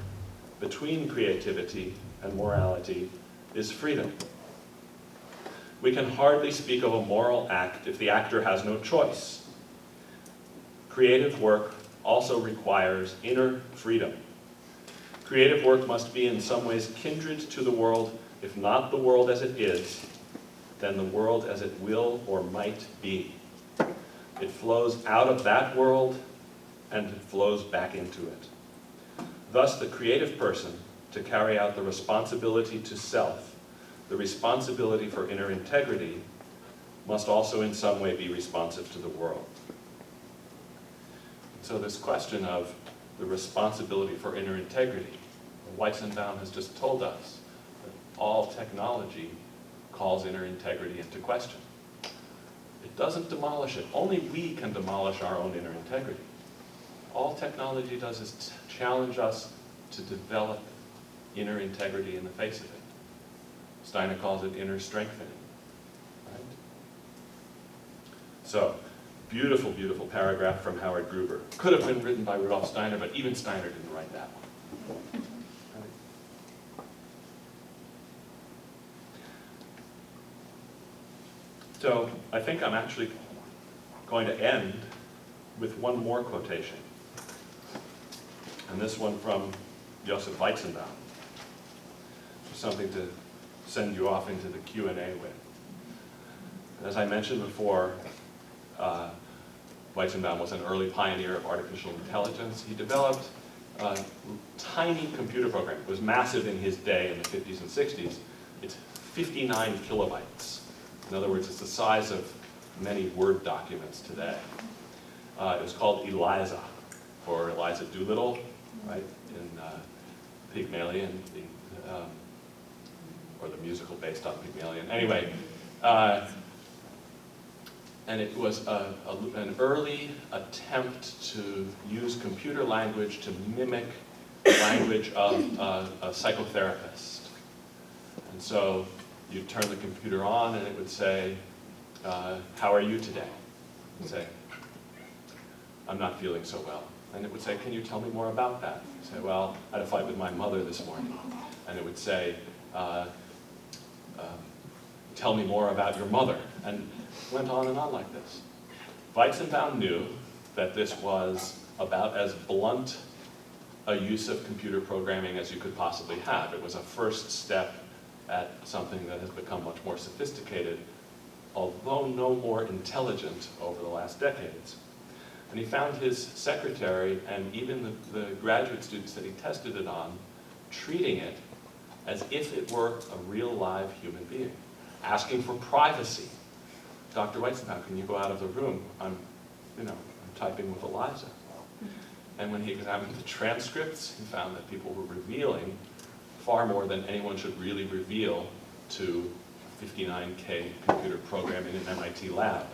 between creativity and morality is freedom. We can hardly speak of a moral act if the actor has no choice. Creative work also requires inner freedom. Creative work must be in some ways kindred to the world, if not the world as it is, then the world as it will or might be. It flows out of that world and it flows back into it. Thus, the creative person, to carry out the responsibility to self, the responsibility for inner integrity, must also in some way be responsive to the world. So this question of the responsibility for inner integrity, Weizenbaum has just told us that all technology calls inner integrity into question. It doesn't demolish it. Only we can demolish our own inner integrity. All technology does is challenge us to develop inner integrity in the face of it. Steiner calls it inner strengthening. Right? So, beautiful, beautiful paragraph from Howard Gruber. Could have been written by Rudolf Steiner, but even Steiner didn't write that one. Right? So, I think I'm actually going to end with one more quotation. And this one from Joseph Weizenbaum. Something to send you off into the Q&A with. As I mentioned before, Weizenbaum was an early pioneer of artificial intelligence. He developed a tiny computer program. It was massive in his day in the 50s and 60s. It's 59 kilobytes. In other words, it's the size of many Word documents today. It was called ELIZA, or Eliza Doolittle, right, in Pygmalion, or the musical based on Pygmalion. Anyway, and it was an early attempt to use computer language to mimic the language of a psychotherapist. And so you'd turn the computer on and it would say, how are you today? You'd say, I'm not feeling so well. And it would say, can you tell me more about that? You'd say, well, I had a fight with my mother this morning. And it would say, tell me more about your mother. And went on and on like this. Weizenbaum knew that this was about as blunt a use of computer programming as you could possibly have. It was a first step at something that has become much more sophisticated, although no more intelligent over the last decades. And he found his secretary and even the graduate students that he tested it on treating it as if it were a real live human being, asking for privacy. Dr. Weizenbaum, can you go out of the room? I'm typing with Eliza. And when he examined the transcripts, he found that people were revealing far more than anyone should really reveal to a 59K computer program in an MIT lab.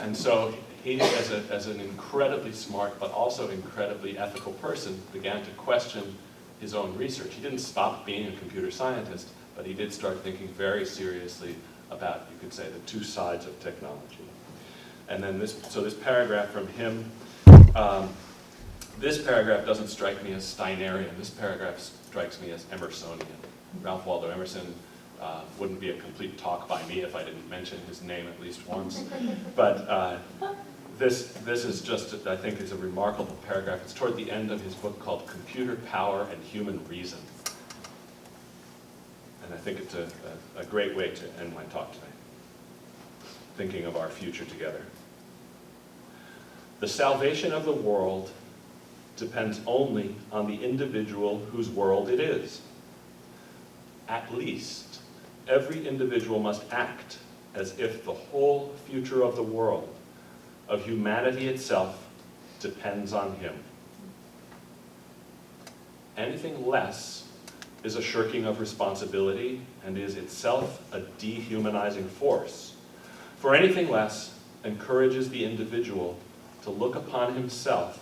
And so he, as an incredibly smart but also incredibly ethical person, began to question his own research. He didn't stop being a computer scientist, but he did start thinking very seriously about, you could say, the two sides of technology. And then this paragraph from him, this paragraph doesn't strike me as Steinerian. This paragraph strikes me as Emersonian. Ralph Waldo Emerson wouldn't be a complete talk by me if I didn't mention his name at least once. But this is just, I think, is a remarkable paragraph. It's toward the end of his book called Computer Power and Human Reason. And I think it's a great way to end my talk today, thinking of our future together. The salvation of the world depends only on the individual whose world it is. At least, every individual must act as if the whole future of the world, of humanity itself, depends on him. Anything less is a shirking of responsibility and is itself a dehumanizing force. For anything less encourages the individual to look upon himself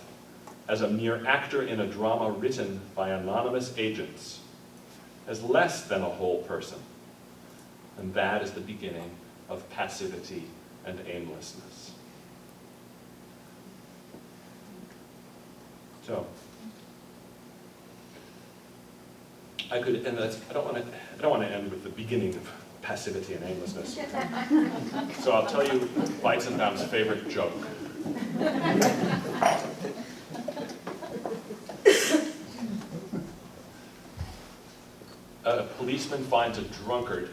as a mere actor in a drama written by anonymous agents, as less than a whole person. And that is the beginning of passivity and aimlessness. So, I could end this. I don't want to end with the beginning of passivity and aimlessness. So I'll tell you Weizenbaum's favorite joke. A policeman finds a drunkard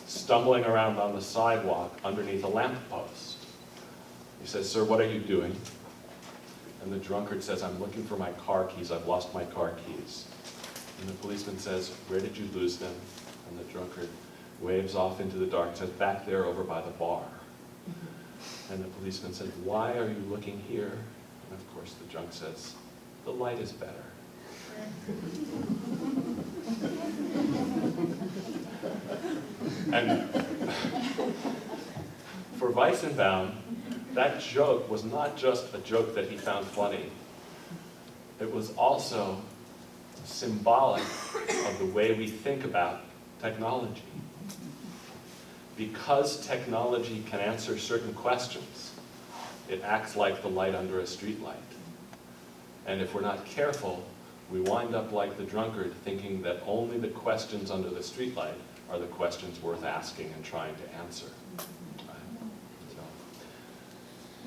stumbling around on the sidewalk underneath a lamppost. He says, "Sir, what are you doing?" And the drunkard says, "I'm looking for my car keys. I've lost my car keys." And the policeman says, "Where did you lose them?" And the drunkard waves off into the dark and says, "Back there over by the bar." And the policeman says, "Why are you looking here?" And of course the drunk says, "The light is better." And for Weizenbaum, that joke was not just a joke that he found funny. It was also symbolic of the way we think about technology. Because technology can answer certain questions, it acts like the light under a streetlight. And if we're not careful, we wind up like the drunkard, thinking that only the questions under the streetlight are the questions worth asking and trying to answer. So,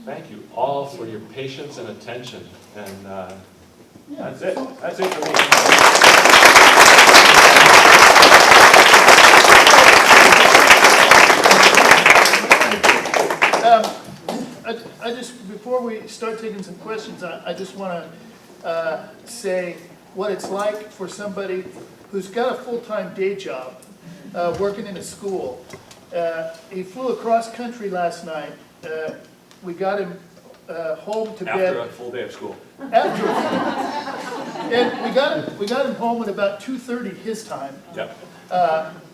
thank you all for your patience and attention. And that's it. That's it for me. I just, before we start taking some questions, I just want to say what it's like for somebody who's got a full-time day job, working in a school. He flew across country last night. We got him home to bed. After a full day of school. After, and we got him home at about 2:30 his time. Yep.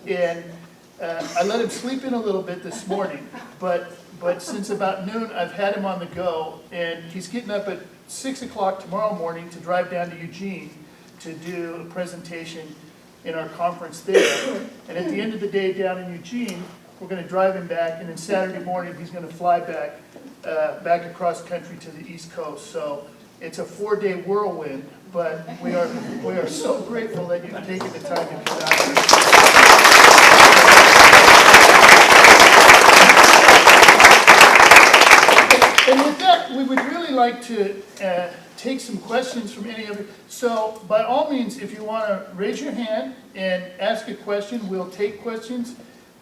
And I let him sleep in a little bit this morning, but since about noon, I've had him on the go, and he's getting up at 6 o'clock tomorrow morning to drive down to Eugene to do a presentation in our conference there. And at the end of the day down in Eugene, we're going to drive him back, and then Saturday morning, he's going to fly back across country to the East Coast. So it's a 4-day whirlwind, but we are so grateful that you've taken the time to come out here. And with that, we would really like to take some questions from any of you. So by all means, if you want to raise your hand and ask a question, we'll take questions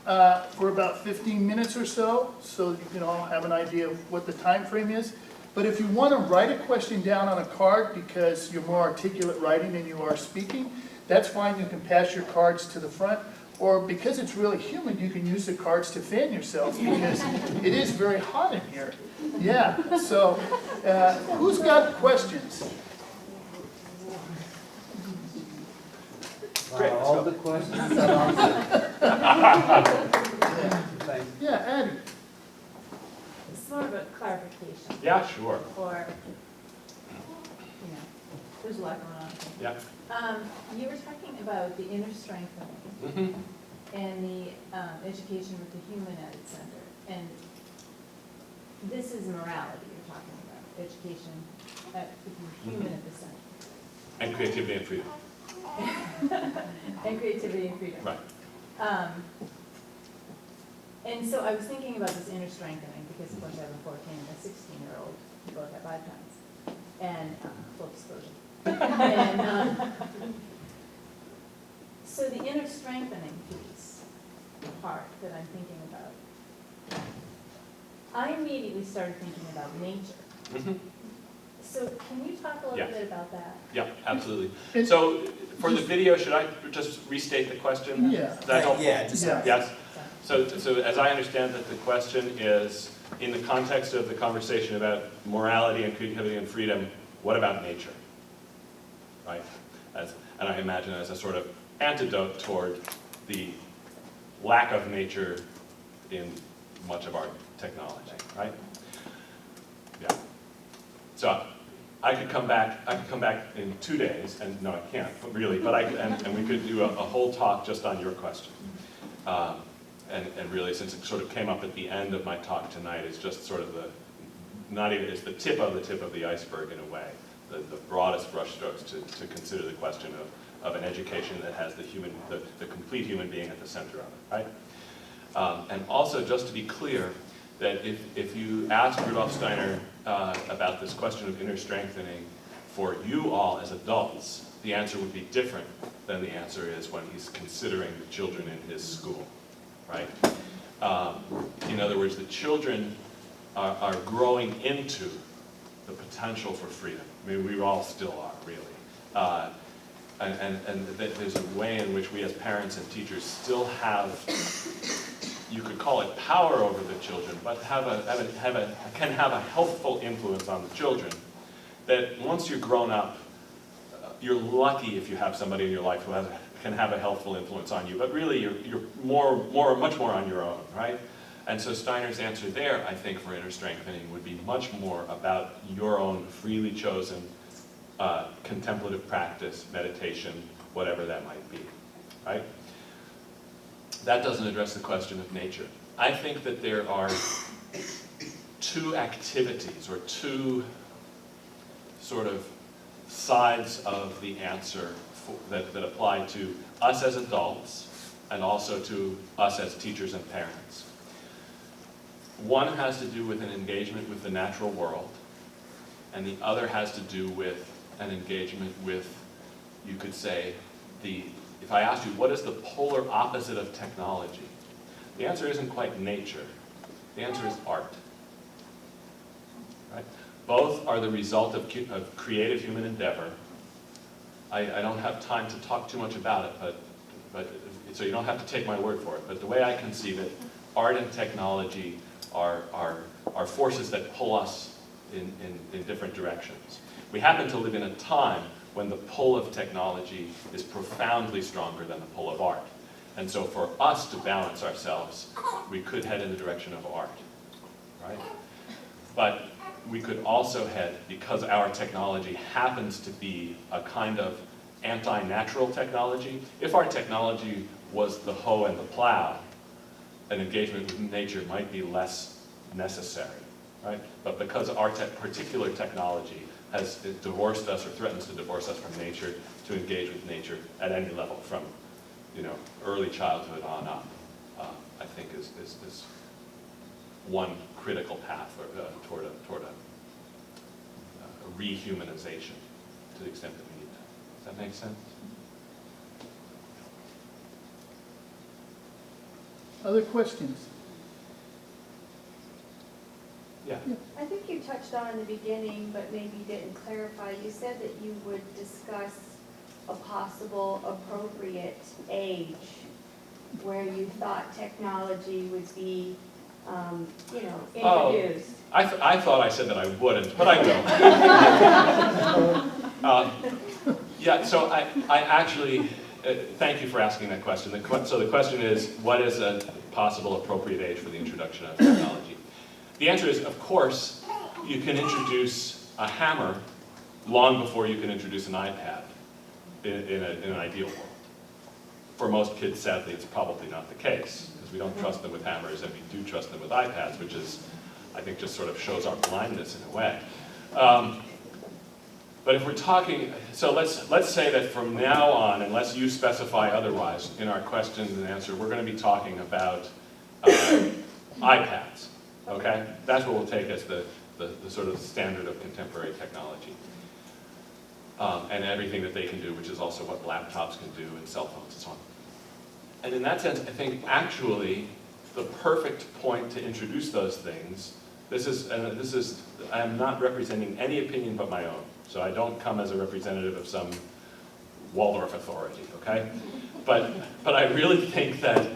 for about 15 minutes or so you can all have an idea of what the time frame is. But if you want to write a question down on a card because you're more articulate writing than you are speaking, that's fine. You can pass your cards to the front. Or because it's really humid, you can use the cards to fan yourself because it is very hot in here. Yeah, so who's got questions? Great, All so- the questions are answered. Thank you. Yeah, Addie. It's more of a clarification, Yeah, sure. or, there's a lot going on. Yeah. You were talking about the inner strengthening Mhm. and the education with the human at its center. And this is morality you're talking about, education with the human at the center. And creativity and freedom. And creativity and freedom. Right. And so I was thinking about this inner strengthening, because of course I have a 14 and a 16-year-old who both have iPads, and full disclosure. And so the inner strengthening piece, the part that I'm thinking about, I immediately started thinking about nature. Mhm. So can you talk a little Yeah. bit about that? Yeah, absolutely. And- So for the video, should I just restate the question? Yeah. Is that helpful? Yeah, just, Yeah. Yes. So as I understand that, the question is, in the context of the conversation about morality and creativity and freedom, what about nature? Right? And I imagine as a sort of antidote toward the lack of nature in much of our technology, right? Yeah. So I could come back in 2 days, and no, I can't, really, but and we could do a whole talk just on your question. And really, since it sort of came up at the end of my talk tonight, it's just sort of it's the tip of the iceberg in a way, the broadest brushstrokes to consider the question of an education that has the complete human being at the center of it, right? And also, just to be clear, that if you ask Rudolf Steiner about this question of inner strengthening for you all as adults, the answer would be different than the answer is when he's considering the children in his school, right? In other words, the children are growing into the potential for freedom. I mean, we all still are, really. And there's a way in which we as parents and teachers still have, you could call it power over the children, but can have a helpful influence on the children, that once you're grown up, you're lucky if you have somebody in your life who can have a helpful influence on you, but really you're much more on your own, right? And so Steiner's answer there, I think, for inner strengthening would be much more about your own freely chosen contemplative practice, meditation, whatever that might be, right? That doesn't address the question of nature. I think that there are two activities, or two sort of sides of the answer that apply to us as adults and also to us as teachers and parents. One has to do with an engagement with the natural world, and the other has to do with an engagement with, you could say, if I asked you, what is the polar opposite of technology? The answer isn't quite nature. The answer is art. Right? Both are the result of creative human endeavor. I don't have time to talk too much about it, but so you don't have to take my word for it. But the way I conceive it, art and technology are forces that pull us in different directions. We happen to live in a time when the pull of technology is profoundly stronger than the pull of art. And so for us to balance ourselves, we could head in the direction of art, right? But we could also head, because our technology happens to be a kind of anti-natural technology. If our technology was the hoe and the plow, an engagement with nature might be less necessary, right? But because our particular technology has divorced us or threatens to divorce us from nature, to engage with nature at any level, from early childhood on up, I think is one critical path toward a rehumanization, to the extent that we need that. Does that make sense? Other questions? Yeah. I think you touched on in the beginning, but maybe didn't clarify. You said that you would discuss a possible appropriate age where you thought technology would be, Oh. introduced. I thought I said that I wouldn't, but I will. Yeah, so I actually, thank you for asking that question. So the question is, what is a possible appropriate age for the introduction of technology? The answer is, of course, you can introduce a hammer long before you can introduce an iPad in an ideal world. For most kids, sadly, it's probably not the case, because we don't trust them with hammers, and we do trust them with iPads, which is, I think, just sort of shows our blindness in a way. But if we're talking, so let's say that from now on, unless you specify otherwise in our questions and answer, we're going to be talking about iPads, okay? That's what we'll take as the sort of standard of contemporary technology. And everything that they can do, which is also what laptops can do and cell phones and so on. And in that sense, I think actually the perfect point to introduce those things, I am not representing any opinion but my own. So I don't come as a representative of some Waldorf authority, okay? But I really think that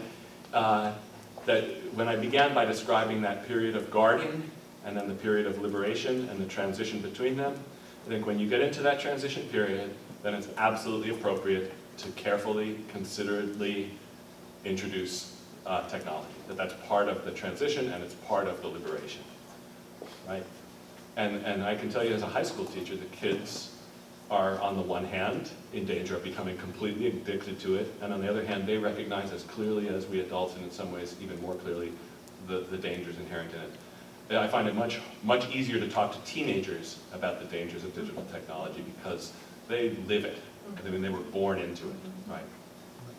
that when I began by describing that period of guarding and then the period of liberation and the transition between them, I think when you get into that transition period, then it's absolutely appropriate to carefully, considerately introduce technology. That's part of the transition and it's part of the liberation, right? And I can tell you as a high school teacher, the kids are, on the one hand, in danger of becoming completely addicted to it, and on the other hand, they recognize as clearly as we adults, and in some ways even more clearly, the dangers inherent in it. I find it much easier to talk to teenagers about the dangers of digital technology because they live it. I mean, they were born into it, right?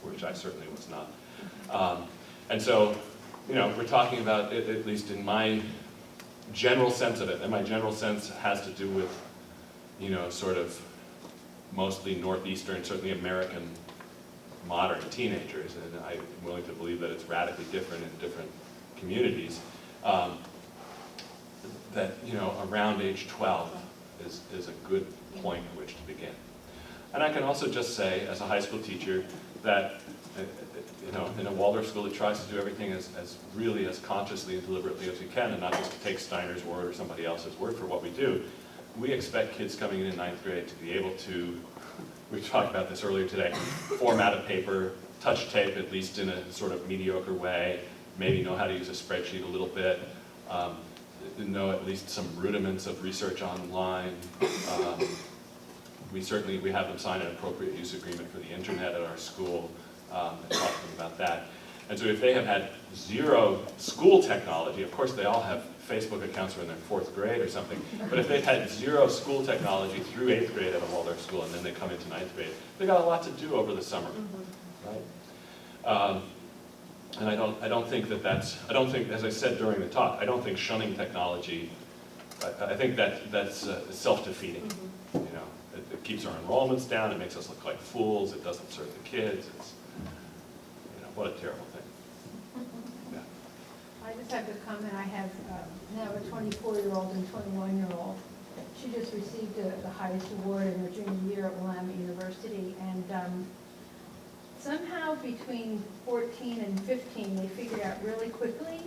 Which I certainly was not. And so, we're talking about, at least in my general sense of it, and my general sense has to do with, sort of mostly Northeastern, certainly American modern teenagers, and I'm willing to believe that it's radically different in different communities, that, around age 12 is a good point at which to begin. And I can also just say, as a high school teacher, that in a Waldorf school that tries to do everything as really as consciously and deliberately as we can, and not just to take Steiner's word or somebody else's word for what we do, we expect kids coming in 9th grade to be able to, we talked about this earlier today, format a paper, touch tape at least in a sort of mediocre way, maybe know how to use a spreadsheet a little bit, know at least some rudiments of research online. We have them sign an appropriate use agreement for the internet at our school, and talk to them about that. And so if they have had zero school technology, of course they all have Facebook accounts when they're in 4th grade or something, but if they've had zero school technology through 8th grade at a Waldorf school and then they come into 9th grade, they've got a lot to do over the summer, right? And I don't think, as I said during the talk, I don't think shunning technology, I think that's self-defeating. It keeps our enrollments down, it makes us look like fools, it doesn't serve the kids, it's, what a terrible thing. Yeah. I just have to comment, I have now a 24-year-old and 21-year-old. She just received the highest award in her junior year at Willamette University, and somehow between 14 and 15, they figured out really quickly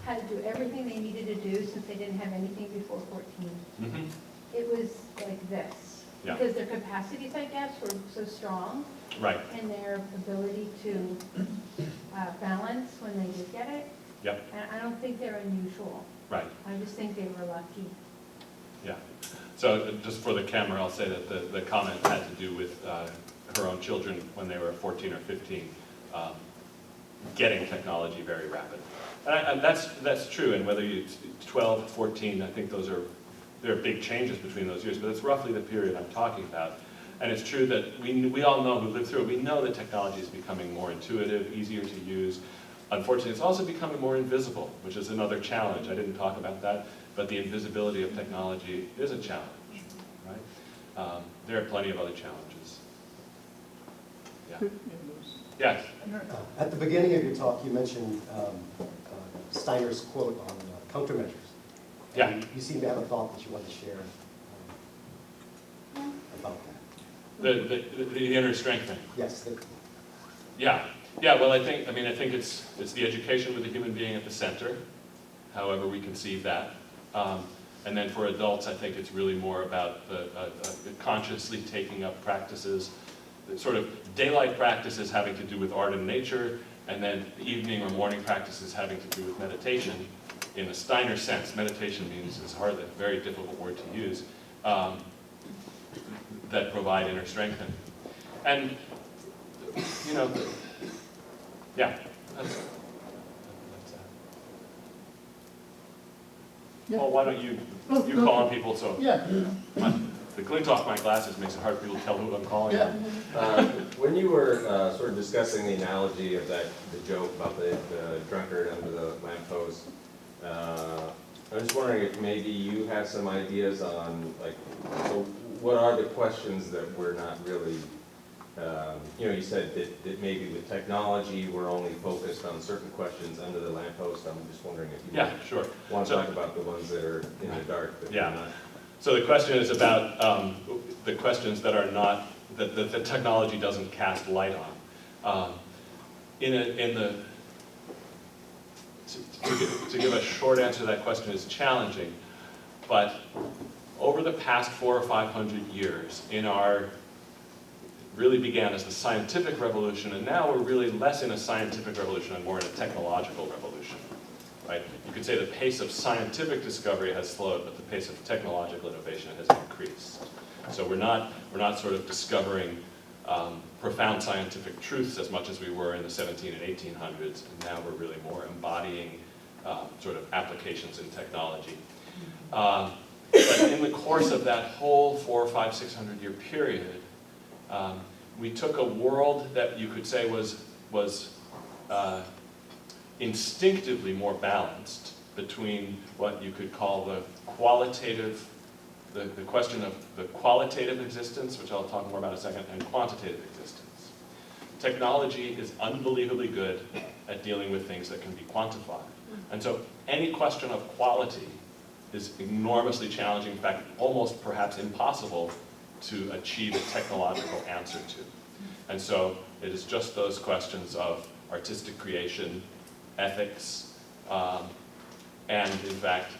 how to do everything they needed to do since they didn't have anything before 14. Mm-hmm. It was like this, because their capacities, I guess, were so strong. Right. And their ability to balance when they did get it. Yep. And I don't think they're unusual. Right. I just think they were lucky. Yeah. So just for the camera, I'll say that the comment had to do with her own children when they were 14 or 15, getting technology very rapid. And that's true, and whether it's 12, 14, I think there are big changes between those years, but it's roughly the period I'm talking about. And it's true that we all know who lived through it, we know that technology is becoming more intuitive, easier to use. Unfortunately, it's also becoming more invisible, which is another challenge. I didn't talk about that, but the invisibility of technology is a challenge, right? There are plenty of other challenges. Yeah. Yes? At the beginning of your talk, you mentioned Steiner's quote on countermeasures. Yeah. And you seem to have a thought that you want to share about that. The inner strengthening. Yes. Yeah. Yeah, well, I think it's the education with the human being at the center, however we conceive that. And then for adults, I think it's really more about the consciously taking up practices, the sort of daylight practices having to do with art and nature, and then the evening or morning practices having to do with meditation. In a Steiner sense, meditation means, it's hardly a very difficult word to use, that provide inner strengthening. And, you know, yeah, that's that. Yeah. Well, why don't you No. call on people, so Yeah, the glint off my glasses makes it hard for people to tell who I'm calling yeah. on. When you were sort of discussing the analogy of the joke about the drunkard under the lamppost, I'm just wondering if maybe you have some ideas on, like, so what are the questions that we're not really, you know, you said that maybe with technology, we're only focused on certain questions under the lamppost. I'm just wondering if you Yeah, sure. want to So- talk about the ones that are in the dark that Yeah. we're not. So the question is about the questions that are not, that the technology doesn't cast light on. To give a short answer to that question is challenging, but over the past 400 or 500 years, really began as the scientific revolution, and now we're really less in a scientific revolution and more in a technological revolution. Right? You could say the pace of scientific discovery has slowed, but the pace of technological innovation has increased. So we're not sort of discovering profound scientific truths as much as we were in the 17 and 1800s, and now we're really more embodying sort of applications in technology. But in the course of that whole 400, 500, 600 year period, we took a world that you could say was instinctively more balanced between what you could call the qualitative, the question of the qualitative existence, which I'll talk more about in a second, and quantitative existence. Technology is unbelievably good at dealing with things that can be quantified. And so any question of quality is enormously challenging, in fact, almost perhaps impossible to achieve a technological answer to. And so it is just those questions of artistic creation, ethics, and in fact,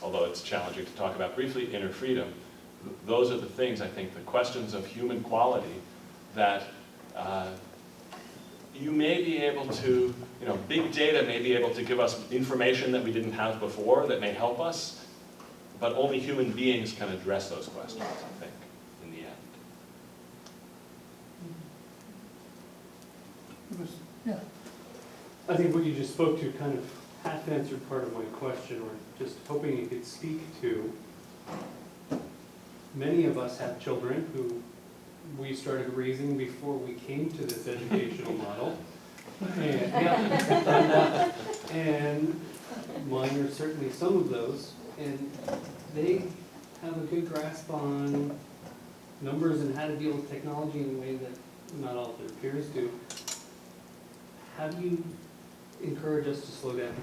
although it's challenging to talk about briefly, inner freedom. Those are the things, I think, the questions of human quality that you may be able to, you know, big data may be able to give us information that we didn't have before that may help us, but only human beings can address those questions, I think, in the end. It was, yeah. I think what you just spoke to kind of half answered part of my question, or just hoping you could speak to. Many of us have children who we started raising before we came to this educational model. And mine are certainly some of those, and they have a good grasp on numbers and how to deal with technology in a way that not all of their peers do. How do you encourage us to slow down?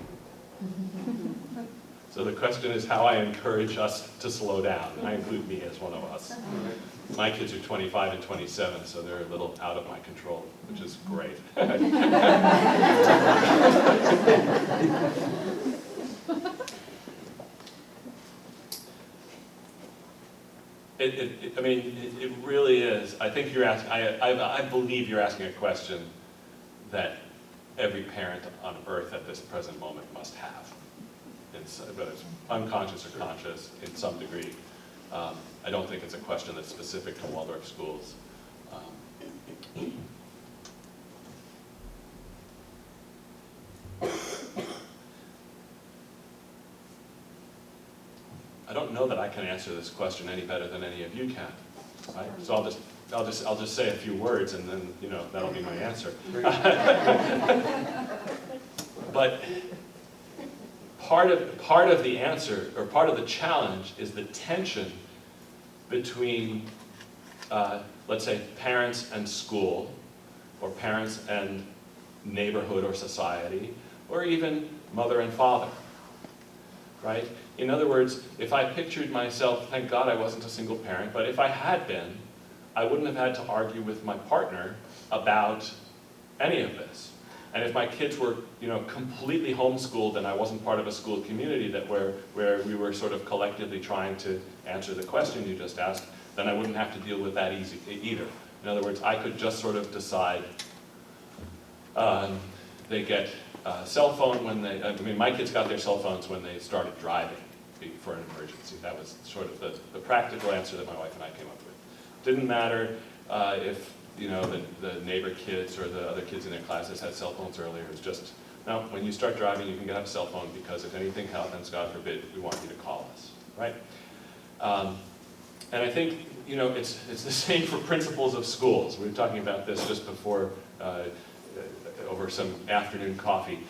So the question is how I encourage us to slow down, and I include me as one of us. My kids are 25 and 27, so they're a little out of my control, which is great. I mean, it really is. I think you're asking, I believe you're asking a question that every parent on earth at this present moment must have. Whether it's unconscious or conscious in some degree. I don't think it's a question that's specific to Waldorf schools. I don't know that I can answer this question any better than any of you can. Right? So I'll just say a few words, and then that'll be my answer. But part of the answer, or part of the challenge, is the tension between, let's say, parents and school, or parents and neighborhood or society, or even mother and father, right? In other words, if I pictured myself, thank God I wasn't a single parent, but if I had been, I wouldn't have had to argue with my partner about any of this. And if my kids were, completely homeschooled and I wasn't part of a school community where we were sort of collectively trying to answer the question you just asked, then I wouldn't have to deal with that either. In other words, I could just sort of decide they get a cell phone when my kids got their cell phones when they started driving for an emergency. That was sort of the practical answer that my wife and I came up with. Didn't matter if the neighbor kids or the other kids in their classes had cell phones earlier. It was just, no, when you start driving, you can have a cell phone because if anything happens, God forbid, we want you to call us, right? And I think, it's the same for principals of schools. We were talking about this just before, over some afternoon coffee.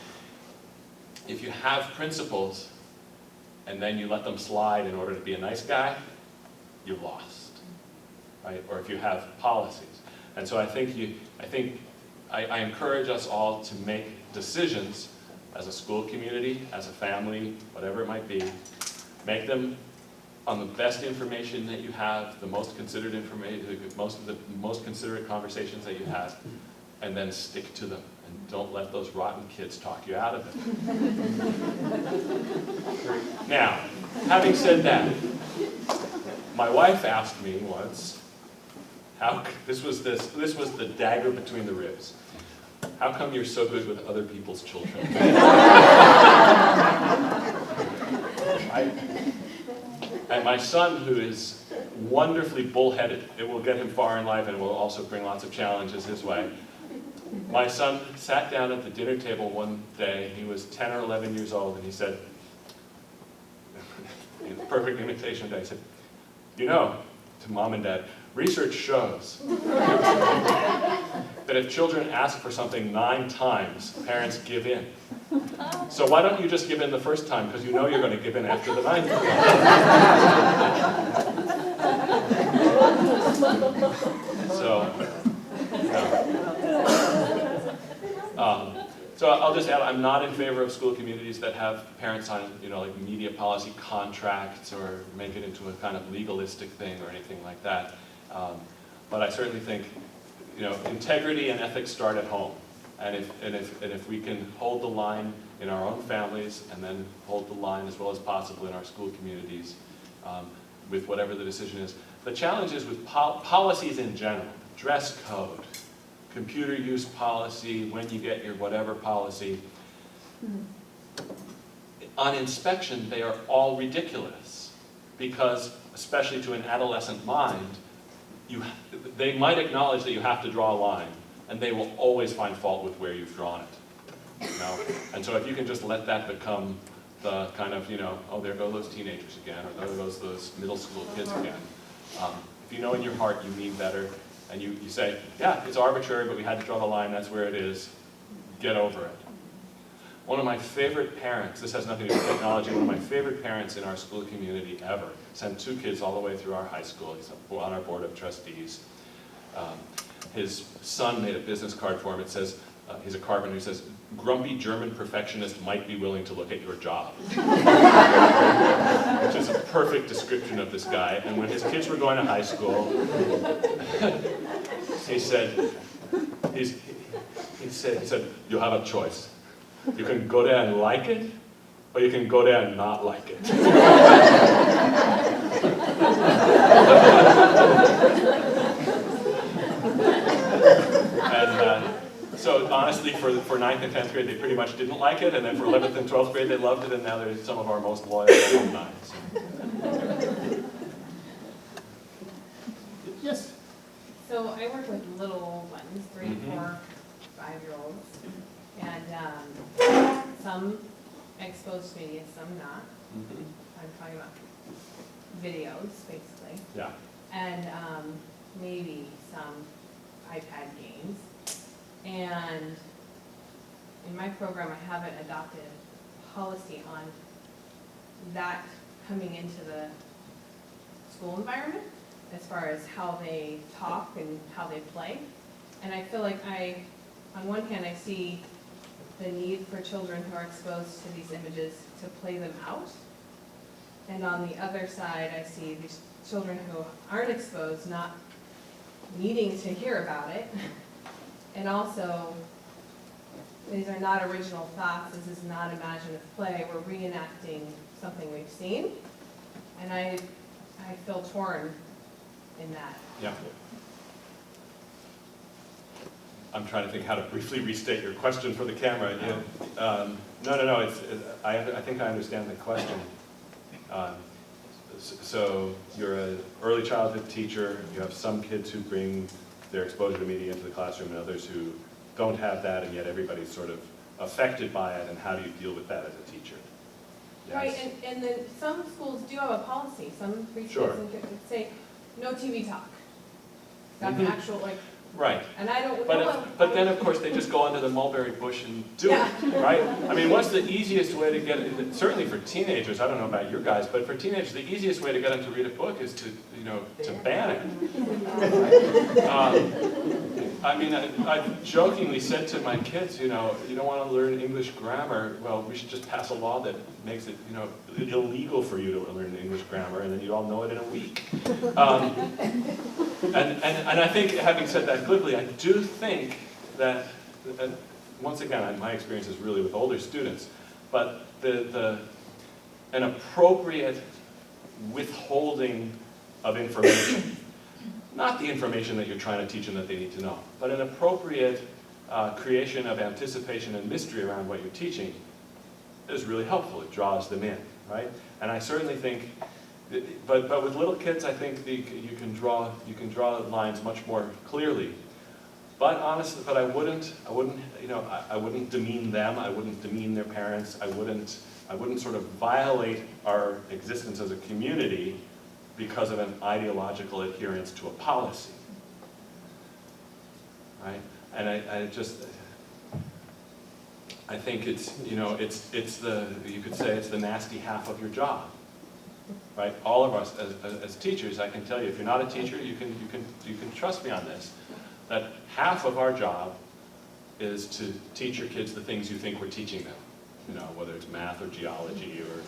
If you have principles and then you let them slide in order to be a nice guy, you're lost, right? Or if you have policies. And so I encourage us all to make decisions as a school community, as a family, whatever it might be, make them on the best information that you have, the most considered information, the most considerate conversations that you have, and then stick to them. And don't let those rotten kids talk you out of it. Now, having said that, my wife asked me once, this was the dagger between the ribs. How come you're so good with other people's children? And my son, who is wonderfully bullheaded, it will get him far in life and it will also bring lots of challenges his way. My son sat down at the dinner table one day, he was 10 or 11 years old, and he said, in perfect imitation of that, he said, to Mom and Dad, research shows that if children ask for something 9 times, parents give in. So why don't you just give in the first time, because you're going to give in after the 9th time. So I'll just add, I'm not in favor of school communities that have parents on, like media policy contracts or make it into a kind of legalistic thing or anything like that. But I certainly think, integrity and ethics start at home. And if we can hold the line in our own families and then hold the line as well as possible in our school communities with whatever the decision is. The challenge is with policies in general, dress code, computer use policy, when you get your whatever policy. On inspection, they are all ridiculous because, especially to an adolescent mind, they might acknowledge that you have to draw a line, and they will always find fault with where you've drawn it. And so if you can just let that become the kind of, oh, there go those teenagers again, or there goes those middle school kids again. If you know in your heart you mean better, and you say, yeah, it's arbitrary, but we had to draw the line, that's where it is, get over it. One of my favorite parents, this has nothing to do with technology, one of my favorite parents in our school community ever, sent 2 kids all the way through our high school. He's on our board of trustees. His son made a business card for him. It says, he's a carpenter, he says, grumpy German perfectionist might be willing to look at your job. Which is a perfect description of this guy. And when his kids were going to high school, he said, you have a choice. You can go there and like it, or you can go there and not like it. So honestly, for 9th and 10th grade, they pretty much didn't like it, and then for 11th and 12th grade, they loved it, and now they're some of our most loyal alumni. Yes? So I work with little ones, 3, 4, 5-year-olds, and some exposed to media, some not. I'm talking about videos, basically. Yeah. And maybe some iPad games. And in my program, I haven't adopted policy on that coming into the school environment as far as how they talk and how they play. And I feel like on one hand, I see the need for children who are exposed to these images to play them out. And on the other side, I see these children who aren't exposed not needing to hear about it. And also these are not original thoughts, this is not imaginative play, we're reenacting something we've seen. And I feel torn in that. Yeah. I'm trying to think how to briefly restate your question for the camera. No, I think I understand the question. So you're an early childhood teacher, you have some kids who bring their exposure to media into the classroom and others who don't have that, and yet everybody's sort of affected by it, and how do you deal with that as a teacher? Yes? Right, and then some schools do have a policy, some Sure. preschools that say, no TV talk. That's Mhm. actual, like, Right. and I don't But, know. but then, of course, they just go under the mulberry bush and do Yeah. it, right? I mean, what's the easiest way to get it, certainly for teenagers, I don't know about your guys, but for teenagers, the easiest way to get them to read a book is to, to ban it. I mean, I've jokingly said to my kids, you don't want to learn English grammar, well, we should just pass a law that makes it, illegal for you to learn English grammar, and then you all know it in a week. And I think, having said that glibly, I do think that, once again, my experience is really with older students, but an appropriate withholding of information, not the information that you're trying to teach them that they need to know, but an appropriate creation of anticipation and mystery around what you're teaching is really helpful. It draws them in, right? And I certainly think, but with little kids, I think you can draw lines much more clearly. But honestly, I wouldn't demean them. I wouldn't demean their parents. I wouldn't sort of violate our existence as a community because of an ideological adherence to a policy, right? And I think it's you could say it's the nasty half of your job, right? All of us as teachers, I can tell you, if you're not a teacher, you can trust me on this, that half of our job is to teach your kids the things you think we're teaching them, whether it's math or geology or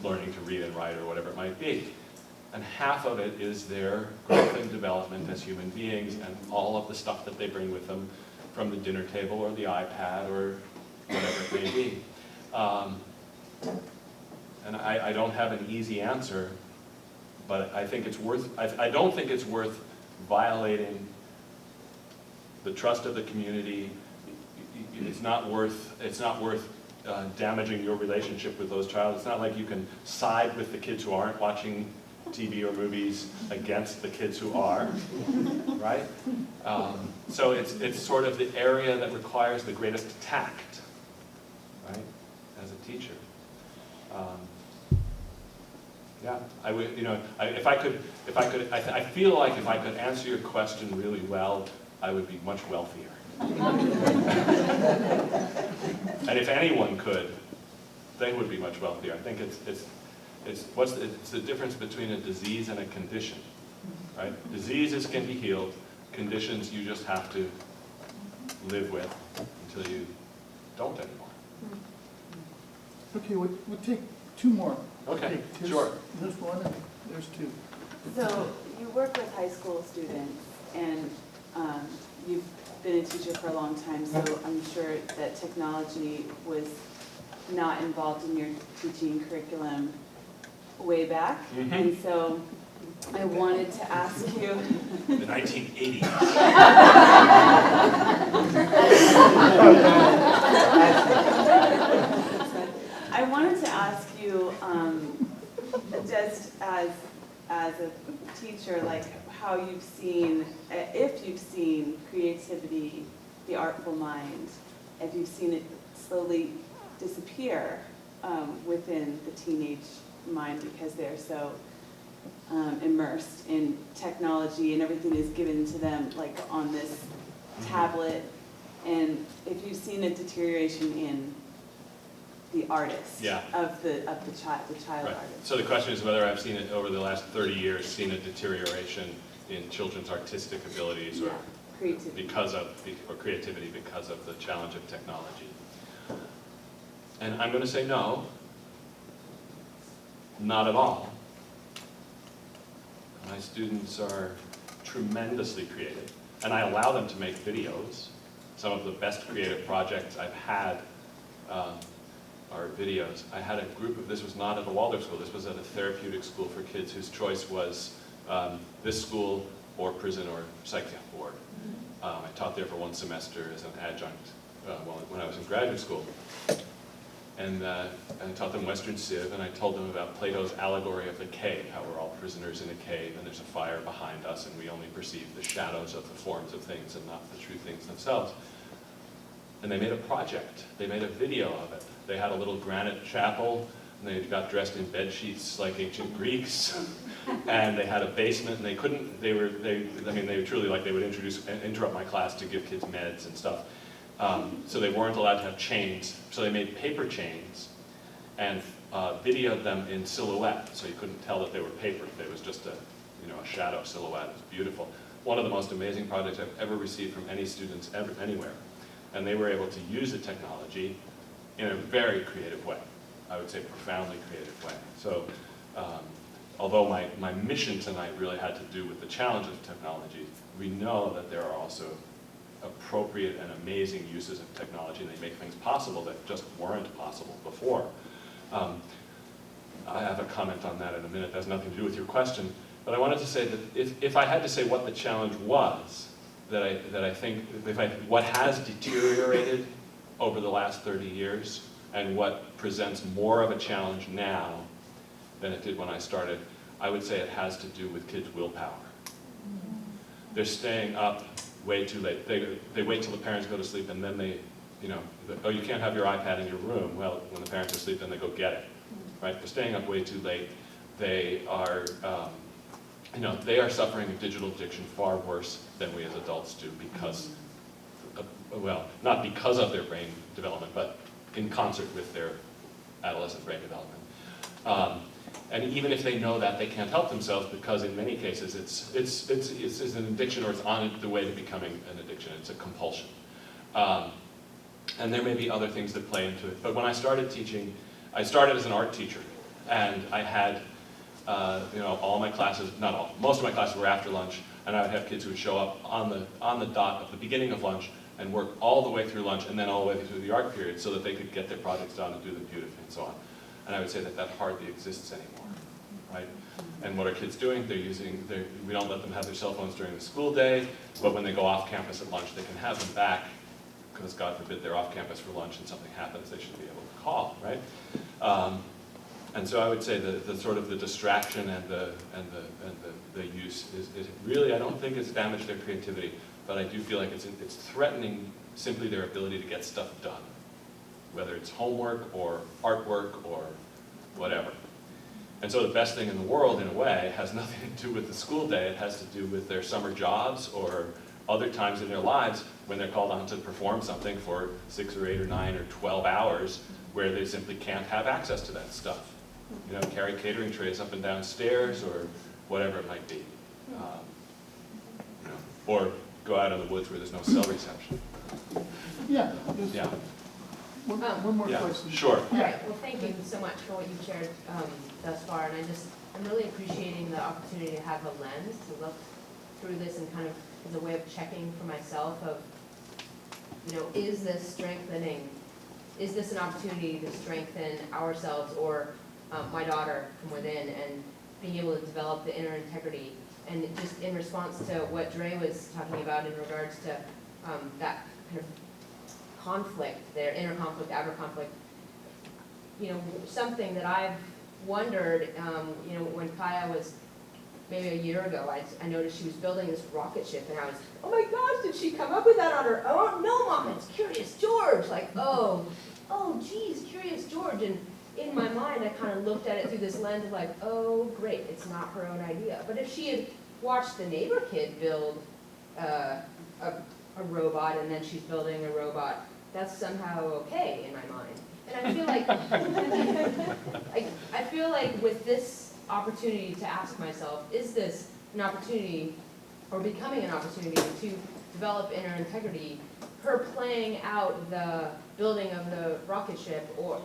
learning to read and write or whatever it might be. And half of it is their growth and development as human beings and all of the stuff that they bring with them from the dinner table or the iPad or whatever it may be. And I don't have an easy answer, but I think it's I don't think it's worth violating the trust of the community. It's not worth damaging your relationship with those child. It's not like you can side with the kids who aren't watching TV or movies against the kids who are, right? So it's sort of the area that requires the greatest tact, right, as a teacher. Yeah, I would, I feel like if I could answer your question really well, I would be much wealthier. And if anyone could, they would be much wealthier. I think it's the difference between a disease and a condition, right? Diseases can be healed. Conditions you just have to live with until you don't anymore. Okay, we'll take two more. Okay, Here's- sure. There's one and there's two. So you work with high school students, and you've been a teacher for a long time, so I'm sure that technology was not involved in your teaching curriculum way back. Mhm. And so I wanted to ask you, The 1980s. I wanted to ask you, just as a teacher, like how you've seen, if you've seen creativity, the artful mind, if you've seen it slowly disappear within the teenage mind because they're so immersed in technology and everything is given to them like on this tablet, and if you've seen a deterioration in the artist, Yeah. of the child Right. artist. So the question is whether I've seen it over the last 30 years, seen a deterioration in children's artistic abilities or Yeah, creativity. or creativity because of the challenge of technology. And I'm going to say no, not at all. My students are tremendously creative, and I allow them to make videos, some of the best creative projects I've had are videos. I had a group of, this was not at a Waldorf school, this was at a therapeutic school for kids whose choice was this school or prison or psych ward. I taught there for 1 semester as an adjunct when I was in graduate school. And I taught them Western Civ, and I told them about Plato's allegory of the cave, how we're all prisoners in a cave, and there's a fire behind us, and we only perceive the shadows of the forms of things and not the true things themselves. And they made a project. They made a video of it. They had a little granite chapel, and they got dressed in bed sheets like ancient Greeks, and they had a basement, and they truly, like, they would interrupt my class to give kids meds and stuff. So they weren't allowed to have chains, so they made paper chains and videoed them in silhouette, so you couldn't tell that they were paper. It was just a shadow silhouette. It was beautiful. One of the most amazing projects I've ever received from any students anywhere. And they were able to use the technology in a very creative way. I would say profoundly creative way. So although my mission tonight really had to do with the challenges of technology, we know that there are also appropriate and amazing uses of technology, and they make things possible that just weren't possible before. I have a comment on that in a minute. That has nothing to do with your question, but I wanted to say that if I had to say what the challenge was, that I think what has deteriorated over the last 30 years and what presents more of a challenge now than it did when I started, I would say it has to do with kids' willpower. They're staying up way too late. They wait till the parents go to sleep, and then oh, you can't have your iPad in your room. Well, when the parents are asleep, then they go get it, right? They're staying up way too late. They are, they are suffering a digital addiction far worse than we as adults do because, well, not because of their brain development, but in concert with their adolescent brain development. And even if they know that, they can't help themselves because in many cases it's an addiction, or it's on the way to becoming an addiction. It's a compulsion. And there may be other things that play into it. But when I started teaching, I started as an art teacher, and I had all my classes, not all, most of my classes were after lunch, and I would have kids who would show up on the dot of the beginning of lunch and work all the way through lunch and then all the way through the art period so that they could get their projects done and do them beautifully and so on. And I would say that hardly exists anymore, right? And what are kids doing? We don't let them have their cell phones during the school day, but when they go off campus at lunch, they can have them back, because God forbid they're off campus for lunch and something happens, they should be able to call, right? And so I would say the sort of the distraction and the use is really, I don't think it's damaged their creativity, but I do feel like it's threatening simply their ability to get stuff done, whether it's homework or artwork or whatever. And so the best thing in the world, in a way, has nothing to do with the school day. It has to do with their summer jobs or other times in their lives when they're called on to perform something for 6 or 8 or 9 or 12 hours where they simply can't have access to that stuff. Carry catering trays up and down stairs or whatever it might be. Or go out in the woods where there's no cell reception. Yeah. Yeah. One more Yeah, question. sure. All right, well, thank you so much for what you've shared thus far, and I'm really appreciating the opportunity to have a lens to look through this and kind of as a way of checking for myself of, is this strengthening? Is this an opportunity to strengthen ourselves or my daughter from within and being able to develop the inner integrity? And just in response to what Dre was talking about in regards to that kind of conflict, their inner conflict, outer conflict, something that I've wondered, when Kaya was maybe a year ago, I noticed she was building this rocket ship, and I was, oh my gosh, did she come up with that on her own? No, Mom, it's Curious George. Like, oh geez, Curious George. And in my mind, I kind of looked at it through this lens of like, oh great, it's not her own idea. But if she had watched the neighbor kid build a robot, and then she's building a robot, that's somehow okay in my mind. And I feel like, I feel like with this opportunity to ask myself, is this an opportunity or becoming an opportunity to develop inner integrity? Her playing out the building of the rocket ship, or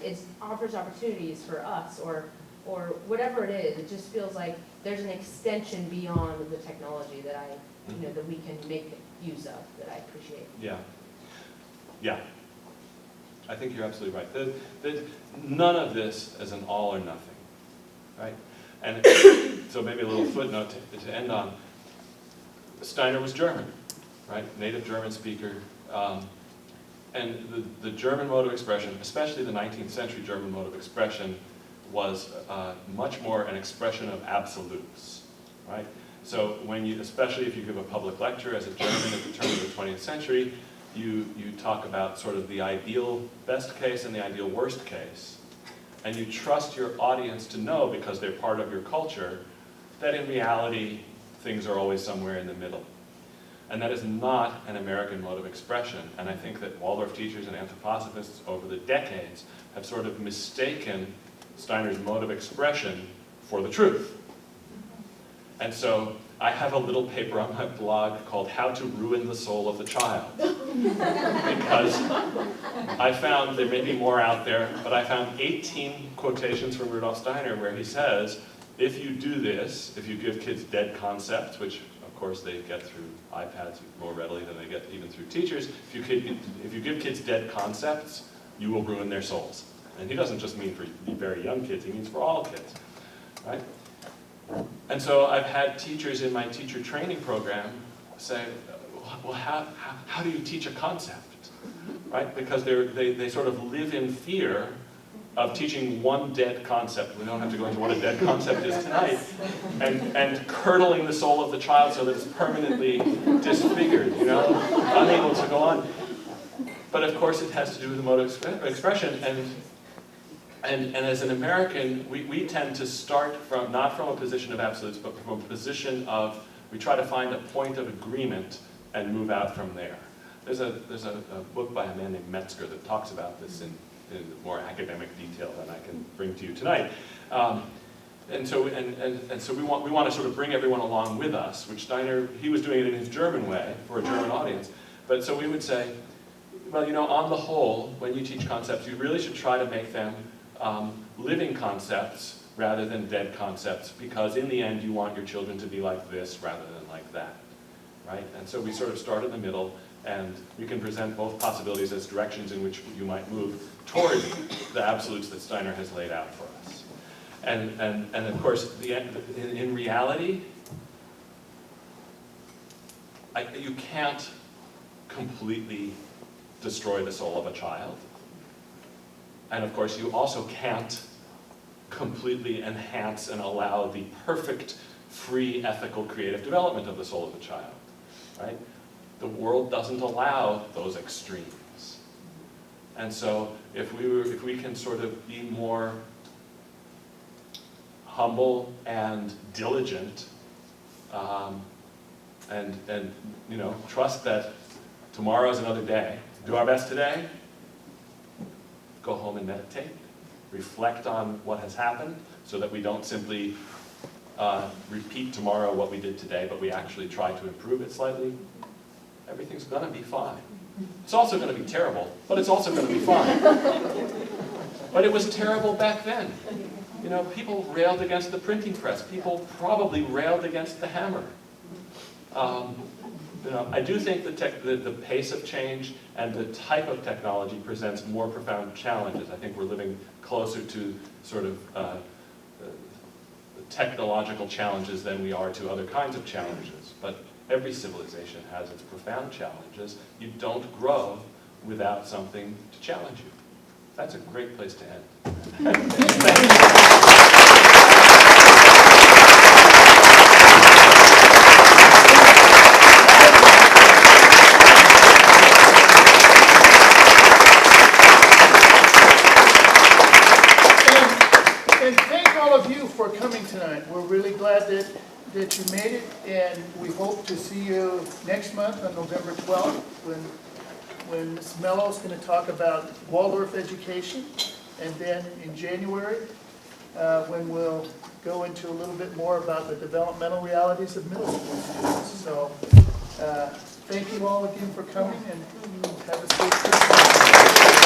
it offers opportunities for us, or or whatever it is. It just feels like there's an extension beyond the technology that that we can make use of, that I appreciate. Yeah. Yeah. I think you're absolutely right. None of this is an all or nothing, right? And so maybe a little footnote to end on. Steiner was German, right? Native German speaker. And the German mode of expression, especially the 19th century German mode of expression, was much more an expression of absolutes, right? So when you, especially if you give a public lecture as a German at the turn of the 20th century, you talk about sort of the ideal best case and the ideal worst case. And you trust your audience to know, because they're part of your culture, that in reality, things are always somewhere in the middle. And that is not an American mode of expression. And I think that Waldorf teachers and anthroposophists over the decades have sort of mistaken Steiner's mode of expression for the truth. And so I have a little paper on my blog called How to Ruin the Soul of the Child. Because I found, there may be more out there, but I found 18 quotations from Rudolf Steiner where he says, if you do this, if you give kids dead concepts, which of course they get through iPads more readily than they get even through teachers, if you give kids dead concepts, you will ruin their souls. And he doesn't just mean for very young kids, he means for all kids, right? And so I've had teachers in my teacher training program say, well, how do you teach a concept, right? Because they sort of live in fear of teaching one dead concept. We don't have to go into what a dead concept is tonight, and curdling the soul of the child so that it's permanently disfigured, unable to go on. But of course it has to do with the mode of expression, and as an American, we tend to start from, not from a position of absolutes, but from a position of, we try to find a point of agreement and move out from there. There's a book by a man named Metzger that talks about this in more academic detail than I can bring to you tonight. And so we want to sort of bring everyone along with us, which Steiner, he was doing it in his German way for a German audience. But so we would say, well, on the whole, when you teach concepts, you really should try to make them living concepts rather than dead concepts, because in the end you want your children to be like this rather than like that, right? And so we sort of start in the middle, and we can present both possibilities as directions in which you might move toward the absolutes that Steiner has laid out for us. And of course, in reality, you can't completely destroy the soul of a child. And of course, you also can't completely enhance and allow the perfect, free, ethical, creative development of the soul of a child, right? The world doesn't allow those extremes. And so if we can sort of be more humble and diligent, and trust that tomorrow is another day, do our best today, go home and meditate, reflect on what has happened, so that we don't simply repeat tomorrow what we did today, but we actually try to improve it slightly. Everything's going to be fine. It's also going to be terrible, but it's also going to be fine. But it was terrible back then. People railed against the printing press. People probably railed against the hammer. I do think the pace of change and the type of technology presents more profound challenges. I think we're living closer to sort of technological challenges than we are to other kinds of challenges. But every civilization has its profound challenges. You don't grow without something to challenge you. That's a great place to end. Thank you. And thank all of you for coming tonight. We're really glad that you made it, and we hope to see you next month on November 12th when Ms. Mello is going to talk about Waldorf education, and then in January when we'll go into a little bit more about the developmental realities of middle school students. So thank you all again for coming, and have a safe Christmas.